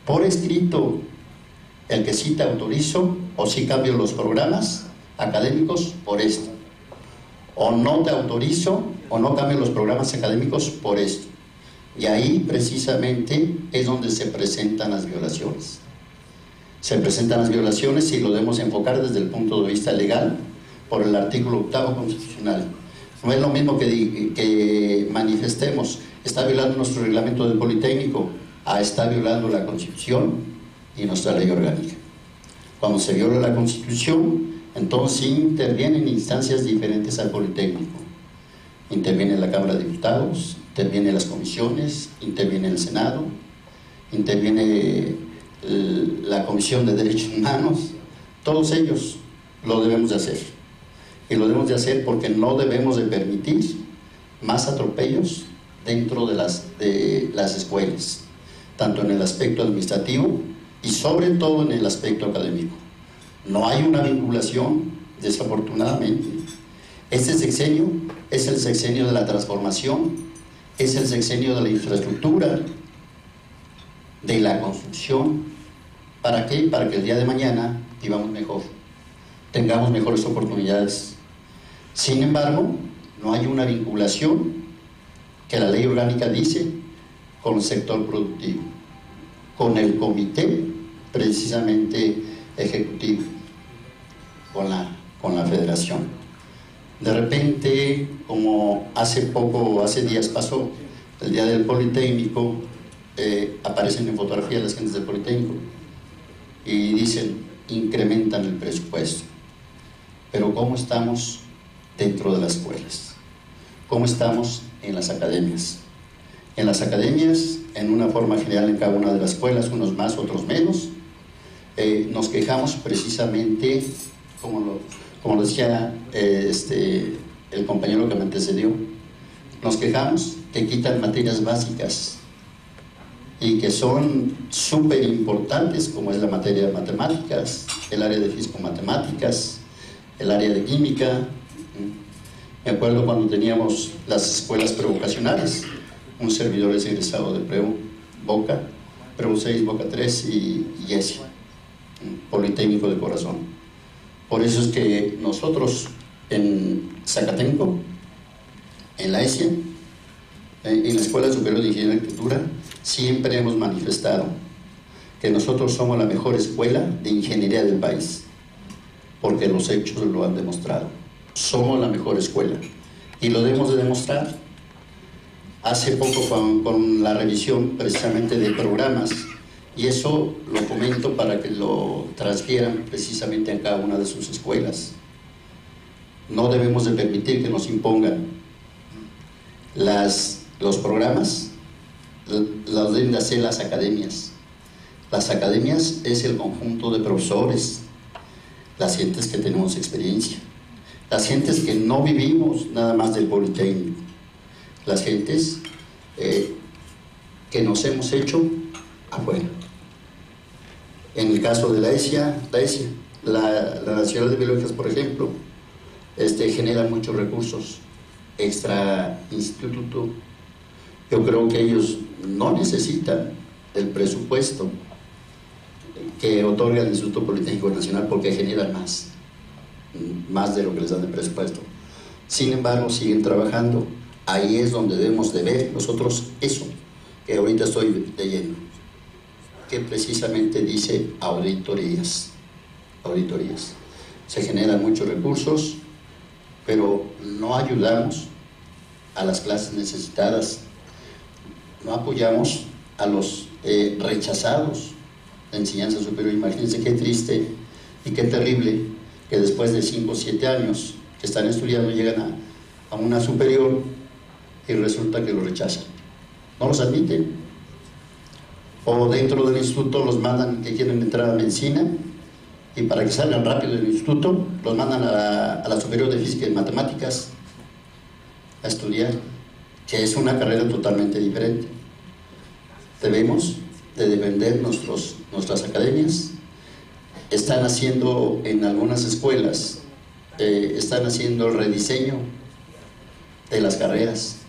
por escrito el que sí te autorizo o sí cambio los programas académicos por esto, o no te autorizo o no cambio los programas académicos por esto. Y ahí precisamente es donde se presentan las violaciones. Se presentan las violaciones y lo debemos enfocar desde el punto de vista legal por el artículo 8º constitucional. No es lo mismo que manifestemos, está violando nuestro reglamento del Politécnico, está violando la Constitución y nuestra ley orgánica. Cuando se viola la Constitución, entonces intervienen instancias diferentes al Politécnico. Interviene la Cámara de Diputados, intervienen las comisiones, interviene el Senado, interviene la Comisión de Derechos Humanos. Todos ellos lo debemos de hacer. Y lo debemos de hacer porque no debemos de permitir más atropellos dentro de las escuelas, tanto en el aspecto administrativo y sobre todo en el aspecto académico. No hay una vinculación, desafortunadamente. Este sexenio es el sexenio de la transformación, es el sexenio de la infraestructura, de la construcción. ¿Para qué? Para que el día de mañana vivamos mejor, tengamos mejores oportunidades. Sin embargo, no hay una vinculación que la ley orgánica dice con el sector productivo, con el comité precisamente ejecutivo, con la federación. De repente, como hace días pasó, el día del Politécnico, aparecen en fotografía las gentes del Politécnico y dicen, incrementan el presupuesto. Pero ¿cómo estamos dentro de las escuelas? ¿Cómo estamos en las academias? En las academias, en una forma general en cada una de las escuelas, unos más, otros menos, nos quejamos precisamente, como lo decía el compañero que me antecedió, nos quejamos que quitan materias básicas y que son súper importantes, como es la materia de matemáticas, el área de físico-matemáticas, el área de química. Me acuerdo cuando teníamos las escuelas prevocacionales, un servidor es egresado de Boca 6, Boca 3 y ESI, Politécnico de Corazón. Por eso es que nosotros en Zacatenco, en la ESIA, en la Escuela Superior de Ingeniería y Arquitectura, siempre hemos manifestado que nosotros somos la mejor escuela de ingeniería del país, porque los hechos lo han demostrado. Somos la mejor escuela y lo debemos de demostrar. Hace poco con la revisión precisamente de programas, y eso lo comento para que lo transfieran precisamente a cada una de sus escuelas. No debemos de permitir que nos impongan los programas, los deben de hacer las academias. Las academias es el conjunto de profesores, las gentes que tenemos experiencia, las gentes que no vivimos nada más del Politécnico, las gentes que nos hemos hecho afuera. En el caso de la ESIA, la Nacional de Biológicas, por ejemplo, genera muchos recursos extra instituto. Yo creo que ellos no necesitan el presupuesto que otorga el Instituto Politécnico Nacional, porque generan más de lo que les dan de presupuesto. Sin embargo, siguen trabajando. Ahí es donde debemos de ver nosotros eso que ahorita estoy leyendo, que precisamente dice auditorías. Se generan muchos recursos, pero no ayudamos a las clases necesitadas, no apoyamos a los rechazados de enseñanza superior. Imagínense qué triste y qué terrible que después de 5 o 7 años que están estudiando llegan a una superior y resulta que los rechazan, no los admiten, o dentro del instituto los mandan que quieren entrar a medicina, y para que salgan rápido del instituto los mandan a la superior de física y matemáticas a estudiar, que es una carrera totalmente diferente. Debemos de defender nuestras academias. Están haciendo en algunas escuelas, están haciendo el rediseño de las carreras.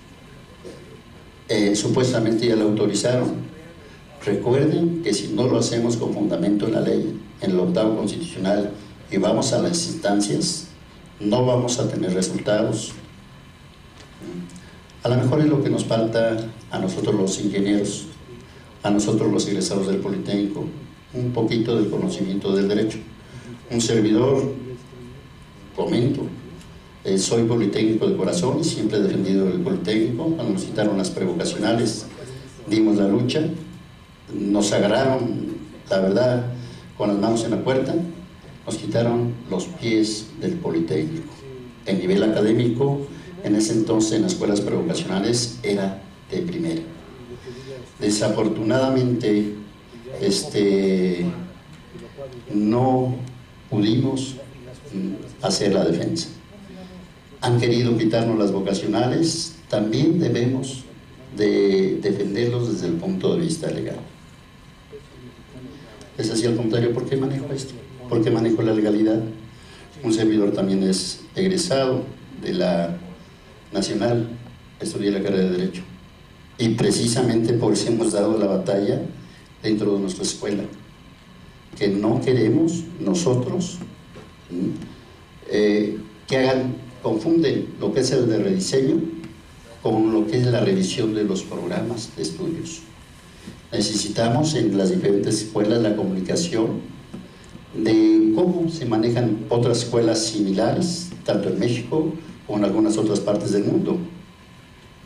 Supuestamente ya lo autorizaron. Recuerden que si no lo hacemos con fundamento en la ley, en el octavo constitucional, y vamos a las instancias, no vamos a tener resultados. A lo mejor es lo que nos falta a nosotros los ingenieros, a nosotros los egresados del Politécnico, un poquito del conocimiento del derecho. Un servidor, comento, soy politécnico de corazón y siempre he defendido el Politécnico. Cuando nos quitaron las prevocacionales, dimos la lucha, nos agarraron, la verdad, con las manos en la puerta, nos quitaron los pies del Politécnico. El nivel académico, en ese entonces en las escuelas prevocacionales, era de primera. Desafortunadamente, no pudimos hacer la defensa. Han querido quitarnos las vocacionales, también debemos de defenderlos desde el punto de vista legal. Es así el comentario. ¿Por qué manejo esto? ¿Por qué manejo la legalidad? Un servidor también es egresado de la Nacional, estudié la carrera de Derecho, y precisamente por eso hemos dado la batalla dentro de nuestra escuela, que no queremos nosotros que confunden lo que es el de rediseño con lo que es la revisión de los programas de estudios. Necesitamos en las diferentes escuelas la comunicación de cómo se manejan otras escuelas similares, tanto en México como en algunas otras partes del mundo.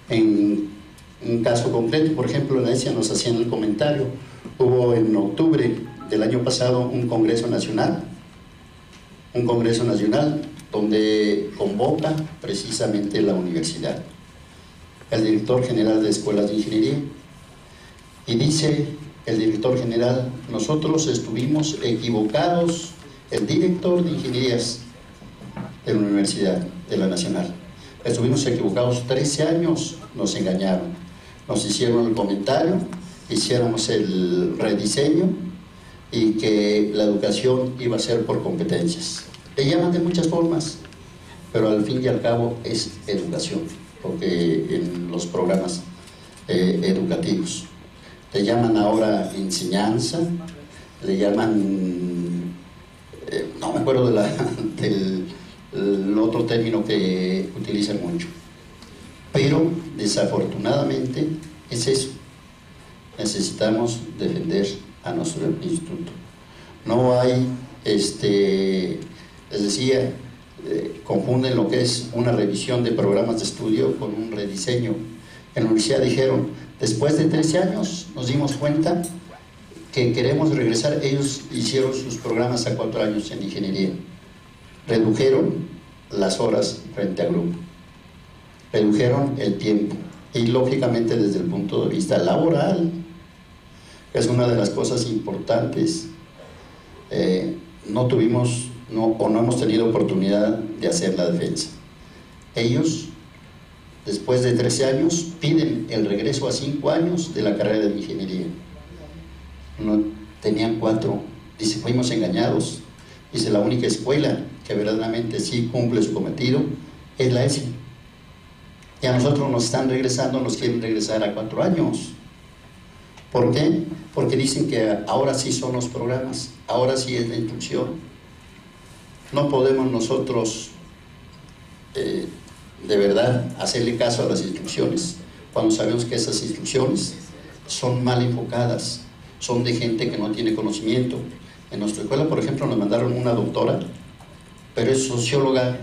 En un caso concreto, por ejemplo, en la ESIA nos hacían el comentario, hubo en octubre del año pasado un congreso nacional donde convoca precisamente la universidad, el director general de escuelas de ingeniería, y dice el director general, nosotros estuvimos equivocados, el director de ingenierías de la Universidad de la Nacional. Estuvimos equivocados 13 años, nos engañaron. Nos hicieron el comentario, hiciéramos el rediseño y que la educación iba a ser por competencias. Le llaman de muchas formas, pero al fin y al cabo es educación, porque en los programas educativos le llaman ahora enseñanza, le llaman, no me acuerdo del otro término que utilizan mucho, pero desafortunadamente es eso. Necesitamos defender a nuestro instituto. No hay, les decía, confunden lo que es una revisión de programas de estudio con un rediseño. En la universidad dijeron, después de 13 años nos dimos cuenta que queremos regresar. Ellos hicieron sus programas a 4 años en ingeniería. Redujeron las horas frente a grupo, redujeron el tiempo y lógicamente desde el punto de vista laboral, que es una de las cosas importantes, no hemos tenido oportunidad de hacer la defensa. Ellos, después de 13 años, piden el regreso a 5 años de la carrera de ingeniería. No, tenían 4, dice, fuimos engañados. Dice, la única escuela que verdaderamente sí cumple su cometido es la ESI. Y a nosotros nos están regresando, nos quieren regresar a 4 años. ¿Por qué? Porque dicen que ahora sí son los programas, ahora sí es la instrucción. No podemos nosotros de verdad hacerle caso a las instrucciones cuando sabemos que esas instrucciones son mal enfocadas, son de gente que no tiene conocimiento. En nuestra escuela, por ejemplo, nos mandaron una doctora, pero es socióloga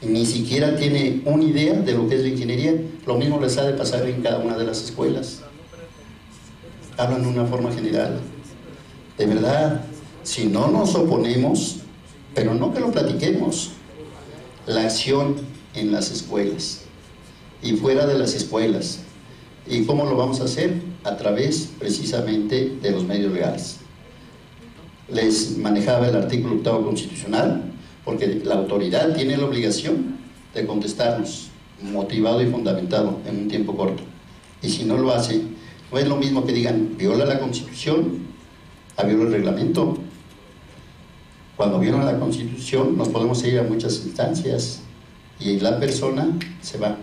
y ni siquiera tiene una idea de lo que es la ingeniería. Lo mismo les ha de pasar en cada una de las escuelas. Hablan de una forma general. De verdad, si no nos oponemos, pero no que lo platiquemos, la acción en las escuelas y fuera de las escuelas. ¿Y cómo lo vamos a hacer? A través precisamente de los medios legales. Les manejaba el artículo 8º constitucional, porque la autoridad tiene la obligación de contestarnos, motivado y fundamentado en un tiempo corto. Y si no lo hace, no es lo mismo que digan, viola la Constitución, a viola el reglamento. Cuando viola la Constitución nos podemos ir a muchas instancias y la persona se va.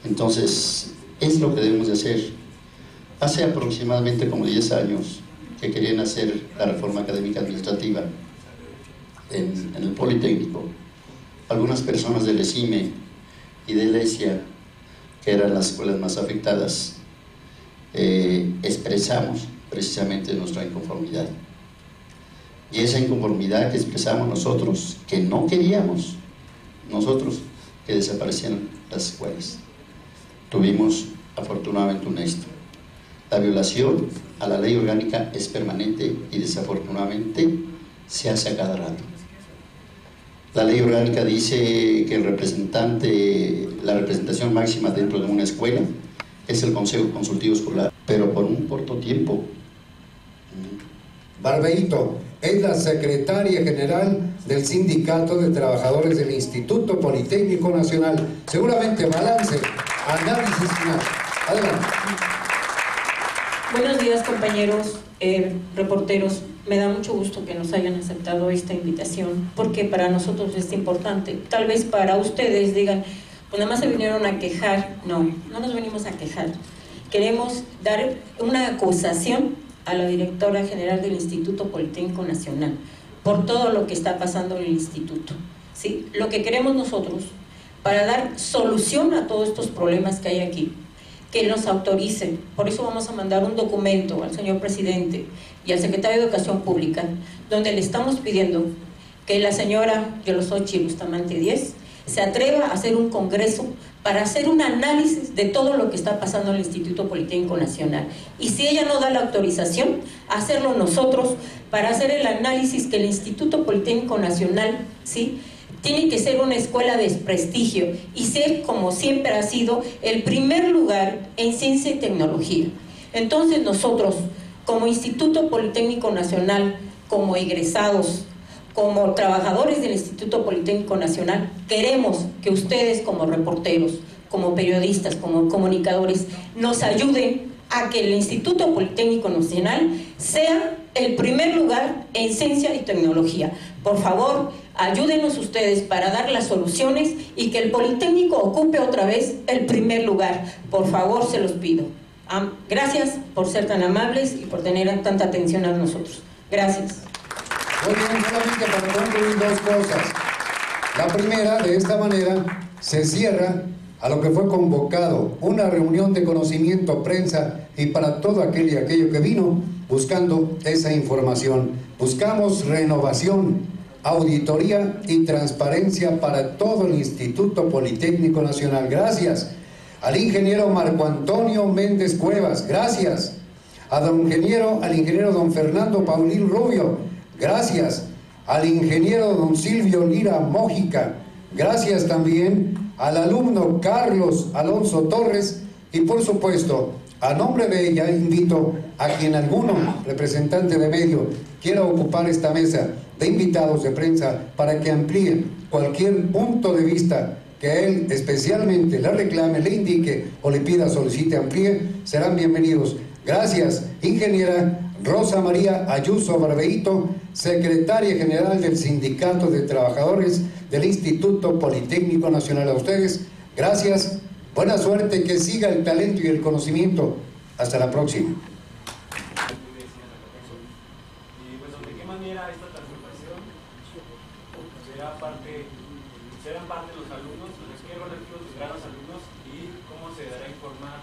Entonces, es lo que debemos de hacer. Hace aproximadamente como 10 años que querían hacer la reforma académica administrativa en el Politécnico. Algunas personas del ESIME y de ESIA, que eran las escuelas más afectadas, expresamos precisamente nuestra inconformidad. Y esa inconformidad que expresamos nosotros, que no queríamos, nosotros, que desaparecieran las escuelas. Tuvimos afortunadamente un éxito. La violación a la ley orgánica es permanente y desafortunadamente se hace a cada rato. La ley orgánica dice que la representación máxima dentro de una escuela es el Consejo Consultivo Escolar, pero por un corto tiempo. Barbeito es la secretaria general del Sindicato de Trabajadores del Instituto Politécnico Nacional. Seguramente balance, análisis final. Adelante. Buenos días, compañeros reporteros. Me da mucho gusto que nos hayan aceptado esta invitación, porque para nosotros es importante. Tal vez para ustedes digan, pues nada más se vinieron a quejar. No, no nos venimos a quejar. Queremos dar una acusación a la directora general del Instituto Politécnico Nacional por todo lo que está pasando en el instituto, ¿sí? Lo que queremos nosotros, para dar solución a todos estos problemas que hay aquí, que nos autoricen. Por eso vamos a mandar un documento al señor presidente y al secretario de Educación Pública, donde le estamos pidiendo que la señora Yolosochi Bustamante Díez se atreva a hacer un congreso para hacer un análisis de todo lo que está pasando en el Instituto Politécnico Nacional. Y si ella no da la autorización, hacerlo nosotros para hacer el análisis que el Instituto Politécnico Nacional, ¿sí?, tiene que ser una escuela de prestigio y ser, como siempre ha sido, el primer lugar en ciencia y tecnología. Entonces nosotros, como Instituto Politécnico Nacional, como egresados, como trabajadores del Instituto Politécnico Nacional, queremos que ustedes como reporteros, como periodistas, como comunicadores, nos ayuden a que el Instituto Politécnico Nacional sea el primer lugar en ciencia y tecnología. Por favor, ayúdenos ustedes para dar las soluciones y que el Politécnico ocupe otra vez el primer lugar. Por favor, se los pido. Gracias por ser tan amables y por tener tanta atención a nosotros. Gracias. Muy bien, solamente para concluir dos cosas. La primera, de esta manera, se cierra a lo que fue convocado una reunión de conocimiento, prensa y para todo aquel y aquello que vino buscando esa información. Buscamos renovación, auditoría y transparencia para todo el Instituto Politécnico Nacional. Gracias al ingeniero Marco Antonio Méndez Cuevas, gracias al ingeniero don Fernando Paulín Rubio, gracias al ingeniero don Silvio Lira Mójica, gracias también al alumno Carlos Alonso Torres y por supuesto, a nombre de ella invito a quien alguno representante de medio quiera ocupar esta mesa de invitados de prensa para que amplíe cualquier punto de vista que él especialmente le reclame, le indique o le pida, solicite, amplíe, serán bienvenidos. Gracias, ingeniera Rosa María Ayuso Barbeito, secretaria general del Sindicato de Trabajadores del Instituto Politécnico Nacional. A ustedes, gracias, buena suerte, que siga el talento y el conocimiento. Hasta la próxima. Y bueno, ¿de qué manera esta transformación serán parte de los alumnos, los que relativos los grados alumnos, y cómo se dará a informar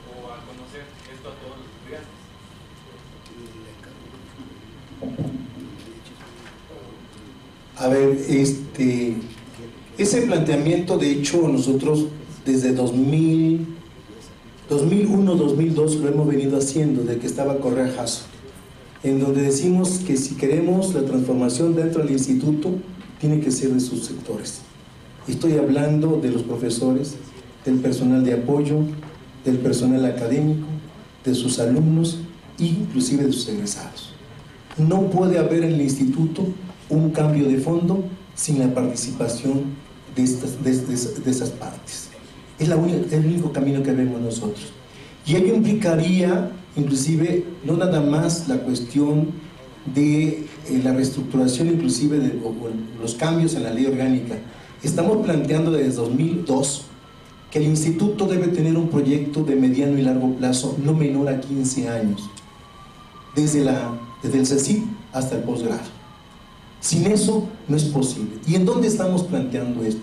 o a conocer esto a todos los estudiantes? A ver, ese planteamiento, de hecho, nosotros desde 2001-2002 lo hemos venido haciendo, desde que estaba Correa Jasso, en donde decimos que si queremos la transformación dentro del instituto, tiene que ser de sus sectores. Estoy hablando de los profesores, del personal de apoyo, del personal académico, de sus alumnos, inclusive de sus egresados. No puede haber en el instituto un cambio de fondo sin la participación de esas partes. Es el único camino que vemos nosotros. Y ello implicaría, inclusive, no nada más la cuestión de la reestructuración, inclusive de los cambios en la ley orgánica. Estamos planteando desde 2002 que el instituto debe tener un proyecto de mediano y largo plazo no menor a 15 años, desde el CECIP hasta el posgrado. Sin eso no es posible. ¿Y en dónde estamos planteando esto?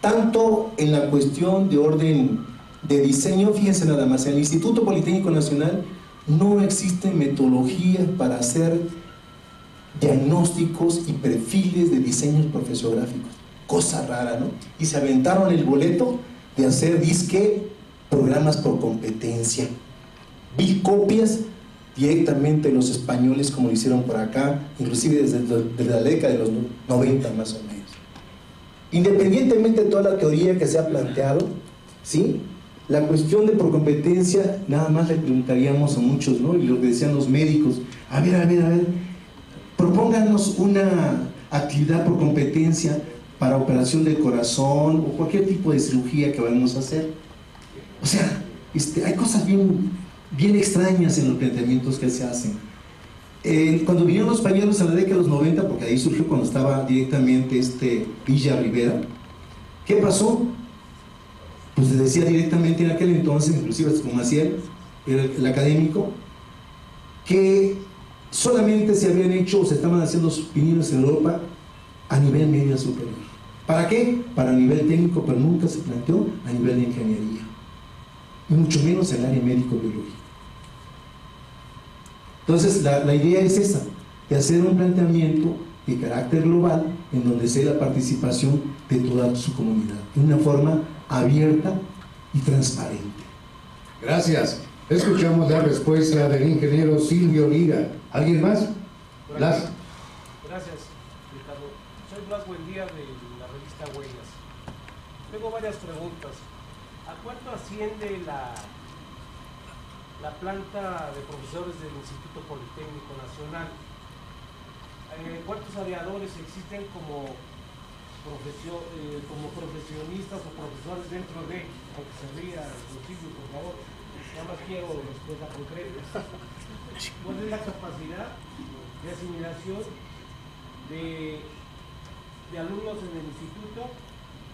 Tanto en la cuestión de orden de diseño, fíjense nada más, en el Instituto Politécnico Nacional no existe metodología para hacer diagnósticos y perfiles de diseños profesiográficos. Cosa rara, ¿no? Y se aventaron el boleto de hacer disque programas por competencia. Vi copias directamente de los españoles, como lo hicieron por acá, inclusive desde la década de los 90 más o menos. Independientemente de toda la teoría que se ha planteado, ¿sí?, la cuestión de por competencia, nada más le preguntaríamos a muchos, ¿no?, y lo que decían los médicos, a ver, propónganos una actividad por competencia para operación del corazón o cualquier tipo de cirugía que vayamos a hacer. O sea, hay cosas bien extrañas en los planteamientos que se hacen. Cuando vinieron los españoles en la década de los 90, porque ahí surgió cuando estaba directamente Villa Rivera, ¿qué pasó? Pues se decía directamente en aquel entonces, inclusive con Maciel, el académico, que solamente se habían hecho o se estaban haciendo sus opiniones en Europa a nivel medio superior. ¿Para qué? Para nivel técnico, pero nunca se planteó a nivel de ingeniería, y mucho menos en el área médico-biológica. Entonces la idea es esa, de hacer un planteamiento de carácter global en donde sea la participación de toda su comunidad, de una forma abierta y transparente. Gracias. Escuchamos la respuesta del ingeniero Silvio Lira. ¿Alguien más? Blas. Gracias, Ricardo. Soy Blas Buendía del revista Huellas. Tengo varias preguntas. ¿A cuánto asciende la planta de profesores del Instituto Politécnico Nacional? ¿Cuántos aviadores existen como profesionistas o profesores dentro de, aunque se ría Lucilio, por favor, nada más quiero respuesta concreta? ¿Cuál es la capacidad de asimilación de alumnos en el instituto?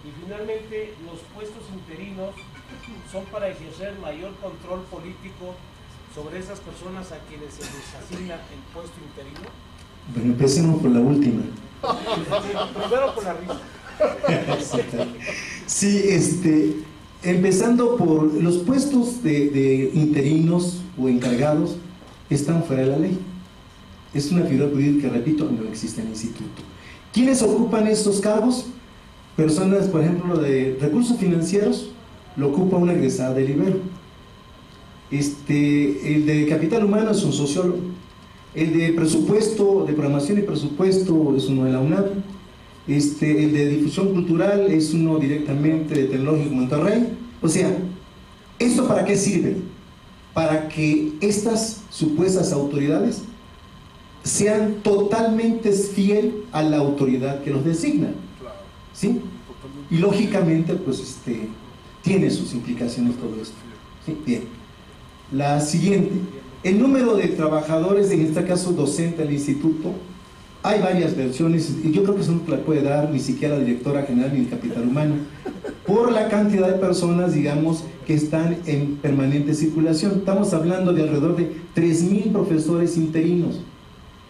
Y finalmente, los puestos interinos son para ejercer mayor control político sobre esas personas a quienes se les asigna el puesto interino. Bueno, empecemos por la última. Primero con la risa. Sí, empezando por los puestos de interinos o encargados están fuera de la ley. Es una figura jurídica que, repito, no existe en el instituto. ¿Quiénes ocupan estos cargos? Personas, por ejemplo, de recursos financieros, lo ocupa una egresada del Ibero. El de capital humano es un sociólogo. El de presupuesto, de programación y presupuesto, es uno de la UNAM. El de difusión cultural es uno directamente de Tecnológico Monterrey. O sea, ¿esto para qué sirve? Para que estas supuestas autoridades sean totalmente fiel a la autoridad que los designa, ¿sí? Y lógicamente, pues, tiene sus implicaciones todo esto, ¿sí? Bien. La siguiente, el número de trabajadores, en este caso docente del instituto, hay varias versiones, y yo creo que eso no la puede dar ni siquiera la directora general ni el capital humano, por la cantidad de personas, digamos, que están en permanente circulación. Estamos hablando de alrededor de 3,000 profesores interinos.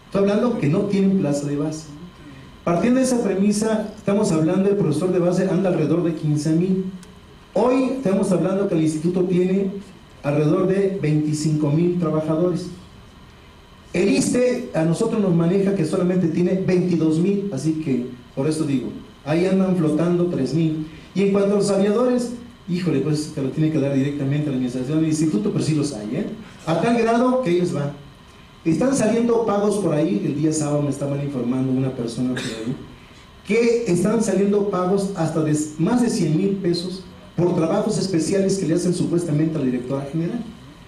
Estoy hablando que no tienen plaza de base. Partiendo de esa premisa, estamos hablando del profesor de base anda alrededor de 15,000. Hoy estamos hablando que el instituto tiene alrededor de 25,000 trabajadores. El ISSSTE a nosotros nos maneja que solamente tiene 22,000, así que por eso digo, ahí andan flotando 3,000. Y en cuanto a los aviadores, híjole, pues te lo tiene que dar directamente a la administración del instituto, pero sí los hay, a tal grado que ellos van. Están saliendo pagos por ahí, el día sábado me estaban informando una persona por ahí, que están saliendo pagos hasta de más de 100,000 pesos por trabajos especiales que le hacen supuestamente a la directora general.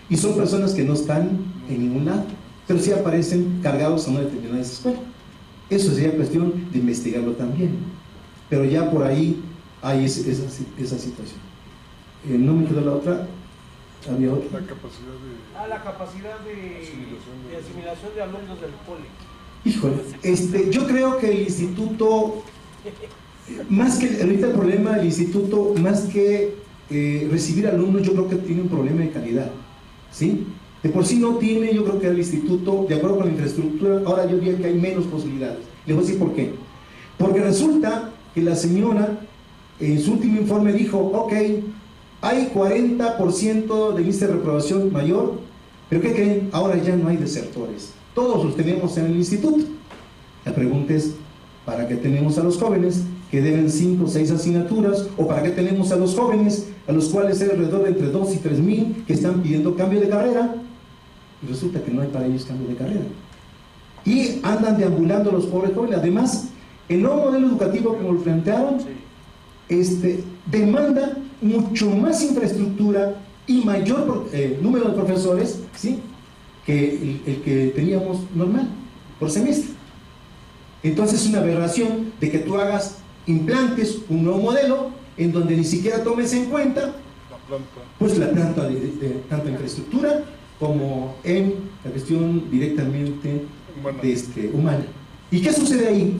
Y son personas que no están en ningún lado, pero sí aparecen cargados a una determinada escuela. Eso sería cuestión de investigarlo también. Pero ya por ahí hay esa situación. No me quedó la otra. Había otra. La capacidad de asimilación de alumnos del poli. Híjole, yo creo que el instituto, más que ahorita el problema del instituto, más que recibir alumnos, yo creo que tiene un problema de calidad, ¿sí? De por sí no tiene, yo creo que el instituto, de acuerdo con la infraestructura, ahora yo diría que hay menos posibilidades. Les voy a decir por qué. Porque resulta que la señora en su último informe dijo, ok, hay 40% de índice de reprobación mayor, pero ¿qué creen? Ahora ya no hay desertores. Todos los tenemos en el instituto. La pregunta es, ¿para qué tenemos a los jóvenes que deben 5 o 6 asignaturas? ¿O para qué tenemos a los jóvenes a los cuales hay alrededor de entre 2 y 3,000 que están pidiendo cambio de carrera? Y resulta que no hay para ellos cambio de carrera. Y andan deambulando los pobres jóvenes. Además, el nuevo modelo educativo, como lo plantearon, demanda mucho más infraestructura y mayor número de profesores, ¿sí?, que el que teníamos normal, por semestre. Entonces es una aberración de que tú hagas, implantes un nuevo modelo en donde ni siquiera tomes en cuenta pues la planta de tanta infraestructura como en la cuestión directamente humana. ¿Y qué sucede ahí?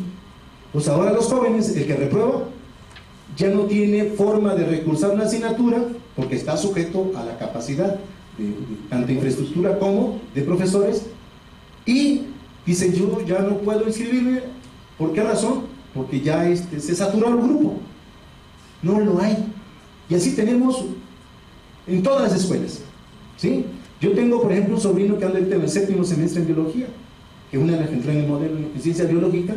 Pues ahora los jóvenes, el que reprueba, ya no tiene forma de recursar una asignatura porque está sujeto a la capacidad de tanto infraestructura como de profesores, y dicen, yo ya no puedo inscribirme. ¿Por qué razón? Porque ya se saturó el grupo, no lo hay. Y así tenemos en todas las escuelas, ¿sí? Yo tengo, por ejemplo, un sobrino que anda en el 7º semestre en biología, que una vez entró en el modelo en ciencia biológica,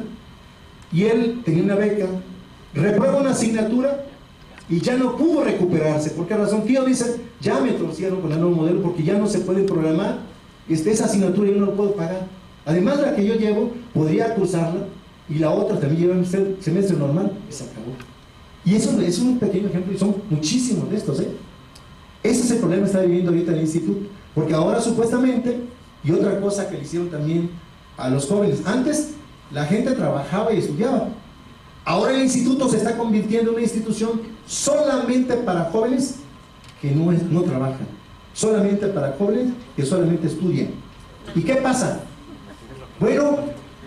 y él tenía una beca, reprueba una asignatura y ya no pudo recuperarse. ¿Por qué razón? Tío, dice, ya me torcieron con el nuevo modelo porque ya no se puede programar esa asignatura y yo no lo puedo pagar. Además, la que yo llevo, podría cursarla, y la otra también lleva un semestre normal y se acabó. Y eso es un pequeño ejemplo, y son muchísimos de estos, ¿eh? Ese es el problema que está viviendo ahorita el instituto, porque ahora supuestamente, y otra cosa que le hicieron también a los jóvenes, antes la gente trabajaba y estudiaba, ahora el instituto se está convirtiendo en una institución solamente para jóvenes que no trabajan, solamente para jóvenes que solamente estudian. ¿Y qué pasa? Bueno,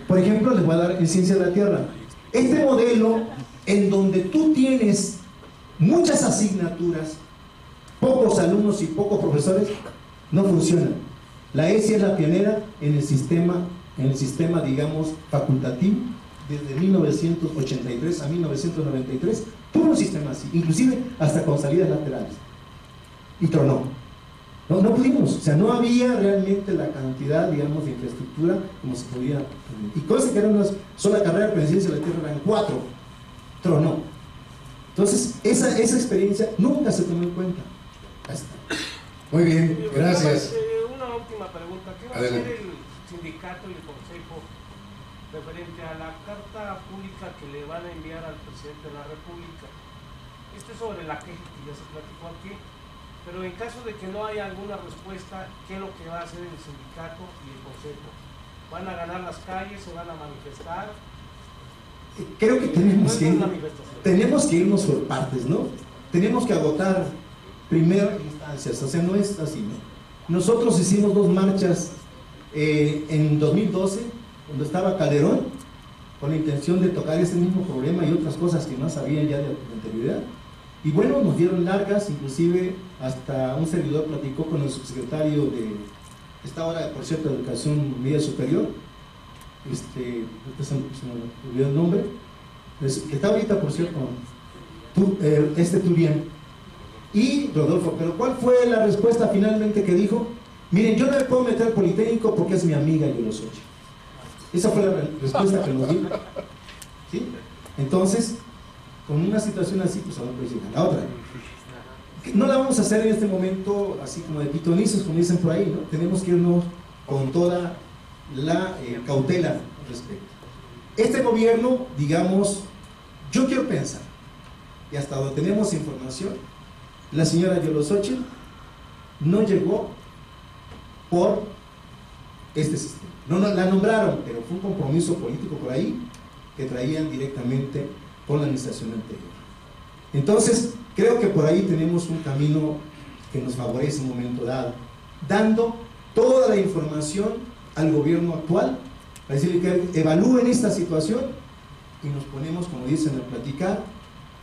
por ejemplo, les voy a dar en Ciencia de la Tierra, este modelo en donde tú tienes muchas asignaturas, pocos alumnos y pocos profesores, no funciona. La ESI es la pionera en el sistema, digamos, facultativo, desde 1983 a 1993, tuvo un sistema así, inclusive hasta con salidas laterales, y tronó. No pudimos, o sea, no había realmente la cantidad, digamos, de infraestructura como se podía tener. Y cosa que era una sola carrera, pero en Ciencia de la Tierra eran 4, tronó. Entonces, esa experiencia nunca se tomó en cuenta. Ahí está. Muy bien, gracias. Una última pregunta. ¿Qué va a Adelante. hacer el sindicato y el consejo referente a la carta pública que le van a enviar al presidente de la República? Esto es sobre la queja que ya se platicó aquí, pero en caso de que no haya alguna respuesta, ¿qué es lo que va a hacer el sindicato y el consejo? ¿Van a ganar las calles? ¿Se van a manifestar? Creo que tenemos que irnos por partes, ¿no? Tenemos que agotar primeras instancias, o sea, no es así, ¿no? Nosotros hicimos 2 marchas en 2012, cuando estaba Calderón, con la intención de tocar ese mismo problema y otras cosas que no sabían ya de anterioridad. Y bueno, nos dieron largas, inclusive hasta un servidor platicó con el subsecretario de esta hora, por cierto, de Educación Media Superior, se me olvidó el nombre, que está ahorita, por cierto, Turian y Rodolfo. Pero ¿cuál fue la respuesta finalmente que dijo? Miren, yo no me puedo meter al Politécnico porque es mi amiga Yolosochi. Esa fue la respuesta que nos dio, ¿sí? Entonces, con una situación así, pues ahora puede llegar. La otra, no la vamos a hacer en este momento así como de pitonizos, como dicen por ahí, ¿no? Tenemos que irnos con toda la cautela al respecto. Este gobierno, digamos, yo quiero pensar, y hasta donde tenemos información, la señora Yolosochi no llegó por este sistema. No la nombraron, pero fue un compromiso político por ahí que traían directamente con la administración anterior. Entonces, creo que por ahí tenemos un camino que nos favorece en un momento dado, dando toda la información al gobierno actual, para decirle que evalúen esta situación y nos ponemos, como dicen, a platicar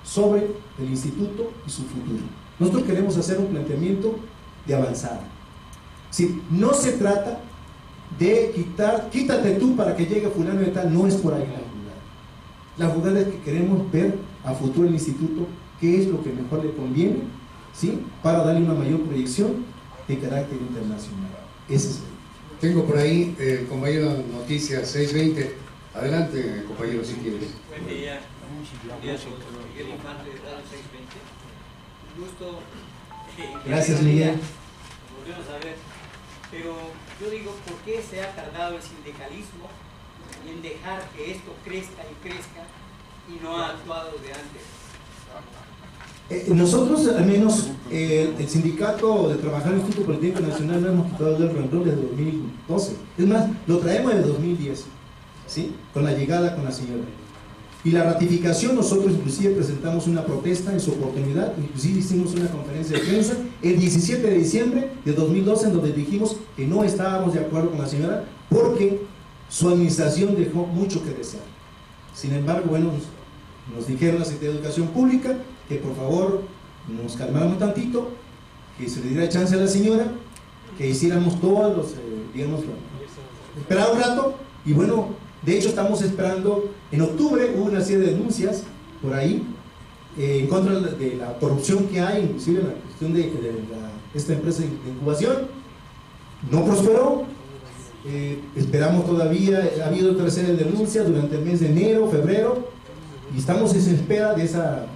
sobre el instituto y su futuro. Nosotros queremos hacer un planteamiento de avanzada. Si no se trata de quítate tú para que llegue fulano de tal, no es por ahí la jugada. La jugada es que queremos ver a futuro el instituto qué es lo que mejor le conviene, ¿sí? Para darle una mayor proyección de carácter internacional. Ese es el... Tengo por ahí, compañero, noticias 620. Adelante, compañero, si quieres. Buen día. Miguel Infante de Radio 620. Un gusto. Gracias, Miguel. Volvemos a ver. Pero yo digo, ¿por qué se ha tardado el sindicalismo en dejar que esto crezca y crezca y no ha actuado de antes? Nosotros, al menos, el sindicato de trabajadores del Instituto Politécnico Nacional, no hemos quitado el renglón desde 2012. Es más, lo traemos desde 2010, ¿sí? Con la llegada con la señora. Y la ratificación, nosotros inclusive presentamos una protesta en su oportunidad, inclusive hicimos una conferencia de prensa el 17 de diciembre de 2012, en donde dijimos que no estábamos de acuerdo con la señora porque su administración dejó mucho que desear. Sin embargo, bueno, nos dijeron la Secretaría de Educación Pública que por favor nos calmáramos tantito, que se le diera chance a la señora, que hiciéramos todos los, digamos, esperar un rato, y bueno, de hecho estamos esperando, en octubre hubo una serie de denuncias por ahí, en contra de la corrupción que hay, inclusive en la cuestión de esta empresa de incubación, no prosperó, esperamos todavía, ha habido otra serie de denuncias durante el mes de enero, febrero, y estamos en espera de esa,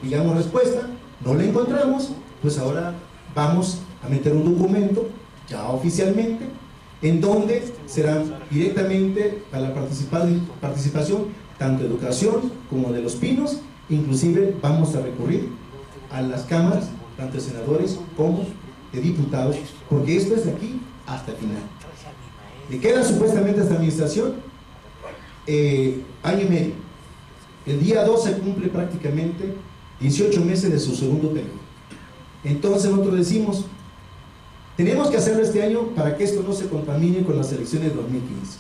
digamos, respuesta. No la encontramos, pues ahora vamos a meter un documento ya oficialmente en donde será directamente a la participación tanto educación como de Los Pinos. Inclusive vamos a recurrir a las cámaras, tanto de senadores como de diputados, porque esto es de aquí hasta el final. Le queda supuestamente a esta administración año y medio. El día 2 se cumple prácticamente 18 meses de su segundo periodo. Entonces nosotros decimos, tenemos que hacerlo este año para que esto no se contamine con las elecciones de 2015.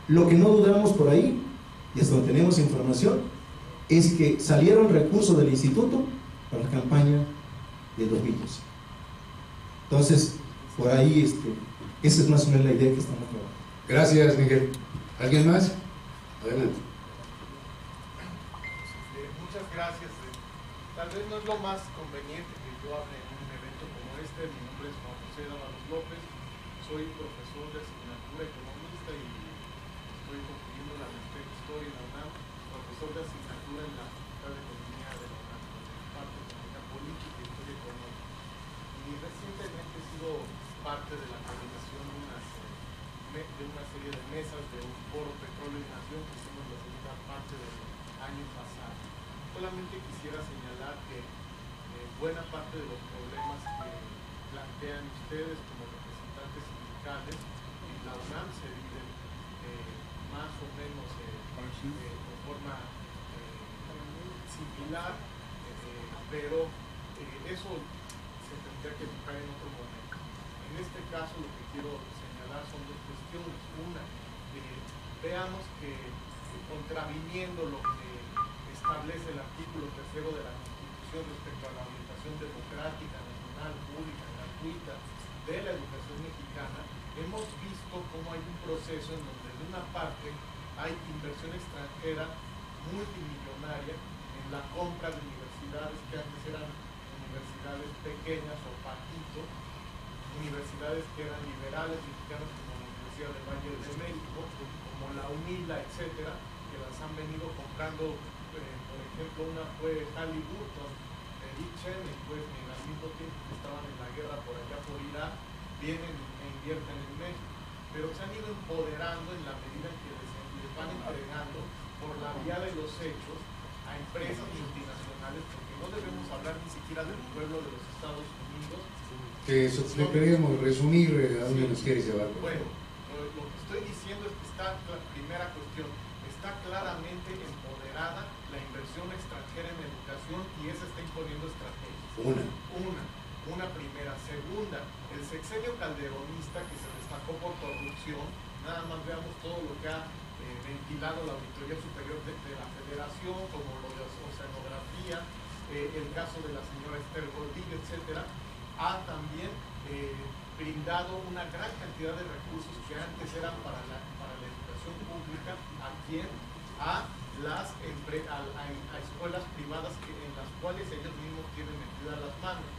Lo que no dudamos por ahí, y hasta donde tenemos información, es que salieron recursos del instituto para la campaña del 2012. Entonces, por ahí, esa es más o menos la idea que estamos trabajando. Gracias, Miguel. ¿Alguien más? Adelante. Muchas gracias. Tal vez no es lo más conveniente que yo hable en un evento como este. Mi nombre es Juan José Dávalos López, soy profesor de asignatura economista y estoy concluyendo la maestría en Historia en la UNAM, profesor de asignatura en la Facultad de Economía de la UNAM, parte de Economía Política y Historia Económica. Y recientemente he sido parte de la coordinación de una serie de mesas de un foro Petróleo y Nación que hicimos la segunda parte del año pasado. Solamente quisiera señalar que buena parte de los problemas que plantean ustedes como representantes sindicales en la UNAM se viven más o menos de forma similar, pero eso se tendría que tocar en otro momento. En este caso lo que quiero señalar son dos cuestiones. Una, veamos que contraviniendo lo que establece el artículo 3 de la Constitución respecto a la orientación democrática, nacional, pública, gratuita de la educación mexicana, hemos visto cómo hay un proceso en donde de una parte hay inversión extranjera multimillonaria en la compra de universidades que antes eran universidades pequeñas o patitos, universidades que eran liberales mexicanas como la Universidad del Valle de México, como la UNILA, etcétera, que las han venido comprando. Por ejemplo, una fue Halliburton, Dick Cheney, pues al mismo tiempo que estaban en la guerra por allá por Irak, vienen e invierten en México, pero se han ido empoderando en la medida en que les van entregando por la vía de los hechos a empresas multinacionales, porque no debemos hablar ni siquiera del pueblo de los Estados Unidos. Que eso queríamos resumir a dónde nos quieres llevar. Bueno, lo que estoy diciendo es que está, la primera cuestión, está claramente empoderada la inversión extranjera en educación y esa está imponiendo estrategias. Una primera. Segunda, el sexenio calderonista que se destacó por corrupción, nada más veamos todo lo que ha ventilado la Auditoría Superior de la Federación, como lo de oceanografía, el caso de la señora Esther Gordillo, etcétera, ha también brindado una gran cantidad de recursos que antes eran para la educación pública. ¿A quién? A escuelas privadas en las cuales ellos mismos tienen metidas las manos.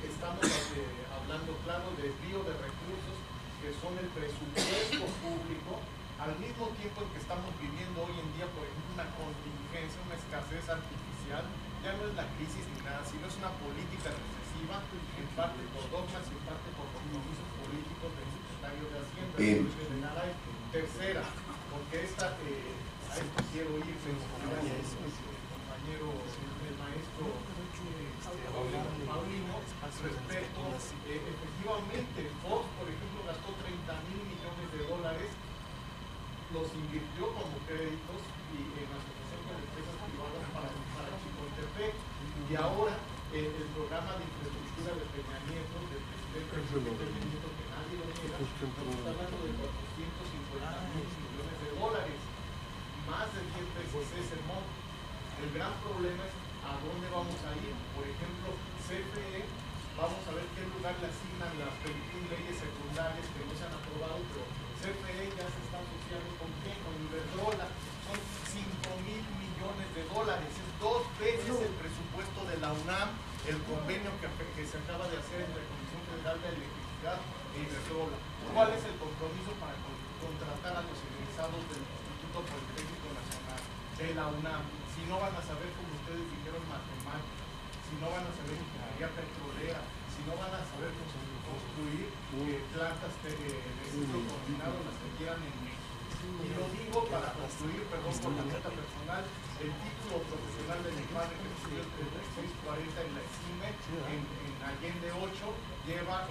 Estamos hablando, claro, de desvío de recursos que son el presupuesto público, al mismo tiempo en que estamos viviendo hoy en día, por ejemplo, una contingencia, una escasez artificial. Ya no es la crisis ni nada, sino es una política recesiva, en parte por dogmas y en parte por compromisos políticos del secretario de Hacienda. Tercera, porque a esto quiero ir, el compañero, el maestro Paulino, respecto, efectivamente, Fox, por ejemplo, gastó $30,000 millones, los invirtió como créditos y en asociación con empresas privadas para Chicontepec, y ahora el programa de infraestructura de Peña Nieto, del presidente Peña Nieto, que nadie lo niega, estamos hablando de $450,000 millones, más de 10 veces ese monto. El gran problema es a dónde vamos a ir. Por ejemplo, CFE, vamos a ver qué lugar le asignan las 21 leyes secundarias que no se han aprobado, pero CFE ya se está asociando con qué, con Iberdrola, son $5,000 millones, es 2 veces el presupuesto de la UNAM, el convenio que se acaba de hacer entre la Comisión Federal de Electricidad e Iberdrola. ¿Cuál es el compromiso para contratar a los egresados del Instituto Politécnico Nacional, de la UNAM? Si no van a saber, como ustedes dijeron, matemáticas, si no van a saber ingeniería petrolera, si no van a saber construir plantas de ciclo combinado, las que quieran en México. Y lo digo para concluir, perdón por la nota personal, el título profesional de mi padre, que estudió el 3640 en la EXIME, en Allende 8, lleva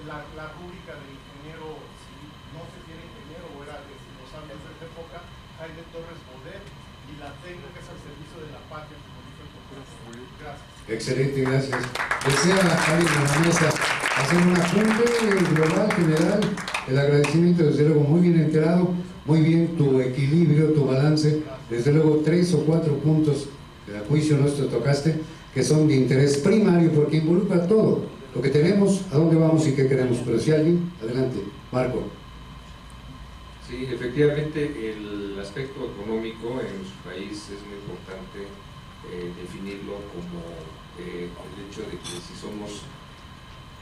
la rúbrica del ingeniero civil, no sé si era ingeniero o era de los años de esa época, Jaime Torres Bodet, y la técnica es al servicio de la patria, como dijo el doctor. Gracias. Excelente, gracias. Desea alguien en la mesa hacer un apunte global, general, el agradecimiento, desde luego, muy bien enterado, muy bien tu equilibrio, tu balance, desde luego 3 o 4 puntos de juicio nuestro tocaste, que son de interés primario porque involucra todo, lo que tenemos, a dónde vamos y qué queremos. Pero si alguien, adelante, Marco. Sí, efectivamente el aspecto económico en nuestro país es muy importante definirlo como el hecho de que si somos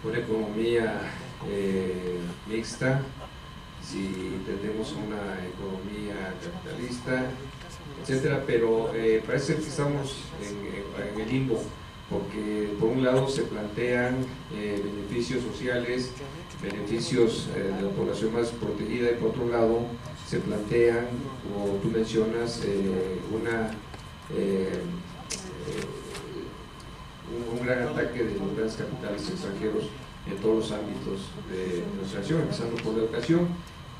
una economía mixta, si tendemos a una economía capitalista, etcétera, pero parece que estamos en el limbo, porque por un lado se plantean beneficios sociales, beneficios de la población más protegida, y por otro lado se plantean, como tú mencionas, un gran ataque de los grandes capitales extranjeros en todos los ámbitos de nuestra nación, empezando por la educación.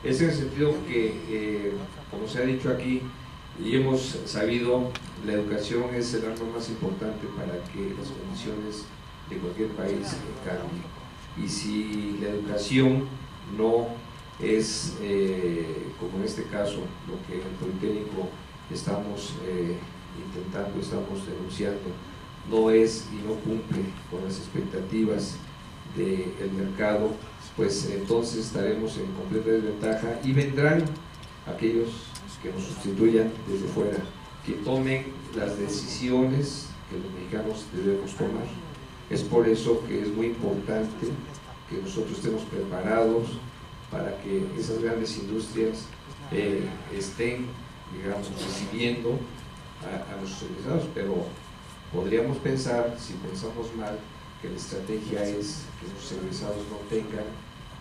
Es en el sentido que, como se ha dicho aquí, y hemos sabido, la educación es el arma más importante para que las condiciones de cualquier país cambien. Y si la educación no es, como en este caso, lo que en el Politécnico estamos intentando, estamos denunciando, no es y no cumple con las expectativas del mercado, pues entonces estaremos en completa desventaja y vendrán aquellos que nos sustituyan desde fuera, que tomen las decisiones que los mexicanos debemos tomar. Es por eso que es muy importante que nosotros estemos preparados para que esas grandes industrias estén, digamos, recibiendo a nuestros egresados, pero podríamos pensar, si pensamos mal, que la estrategia es que los egresados no tengan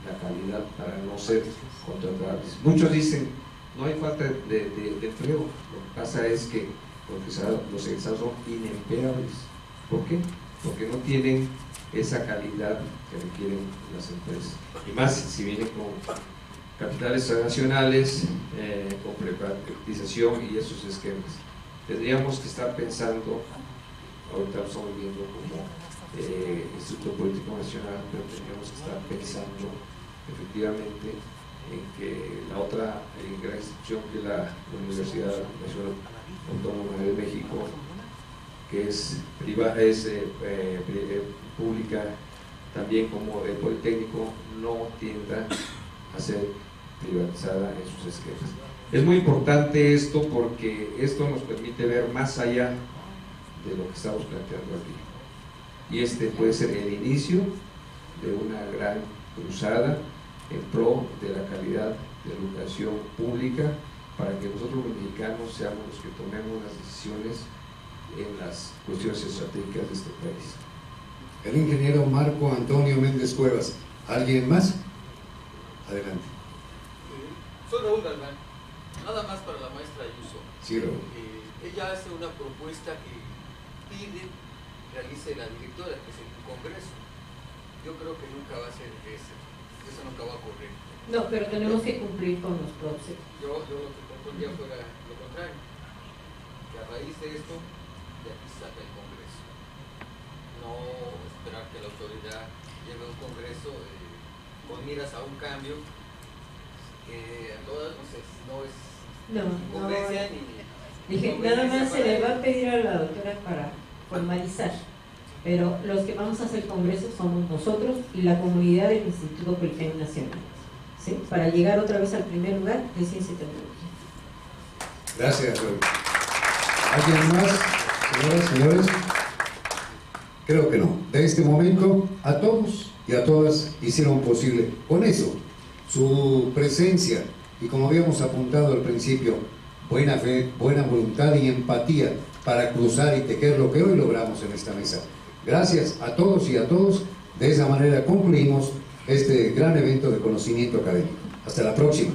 la calidad para no ser contratables. Muchos dicen, no hay falta de empleo, lo que pasa es que los egresados son inempleables. ¿Por qué? Porque no tienen esa calidad que requieren las empresas, y más si vienen con capitales transnacionales, con privatización y esos esquemas. Tendríamos que estar pensando, ahorita lo estamos viendo como Instituto Político Nacional, pero tendríamos que estar pensando efectivamente en que la otra gran institución, que es la Universidad Nacional Autónoma de México, que es pública, también como el Politécnico, no tienda a ser privatizada en sus esquemas. Es muy importante esto porque esto nos permite ver más allá de lo que estamos planteando aquí. Y este puede ser el inicio de una gran cruzada en pro de la calidad de la educación pública, para que nosotros los mexicanos seamos los que tomemos las decisiones en las cuestiones estratégicas de este país. El ingeniero Marco Antonio Méndez Cuevas. ¿Alguien más? Adelante. Soy Raúl Galván. Nada más para la maestra Ayuso. Sí, Raúl. Ella hace una propuesta que pide realice la directora, que es el Congreso. Yo creo que nunca va a ser eso nunca va a ocurrir. No, pero tenemos que cumplir con los procesos. Yo lo que propondría fuera lo contrario, que a raíz de esto, de aquí saca el Congreso. No esperar que la autoridad lleve un Congreso con miras a un cambio que a todas no es congresia ni... Dije, nada más se le va a pedir a la doctora para formalizar, pero los que vamos a hacer el Congreso somos nosotros y la comunidad del Instituto Politécnico Nacional, ¿sí? Para llegar otra vez al primer lugar de Ciencia y Tecnología. Gracias, Raúl. ¿Alguien más, señoras, señores? Creo que no. De este momento, a todos y a todas hicieron posible, con eso, su presencia y, como habíamos apuntado al principio, buena fe, buena voluntad y empatía para cruzar y tejer lo que hoy logramos en esta mesa. Gracias a todos y a todos. De esa manera concluimos este gran evento de conocimiento académico. Hasta la próxima.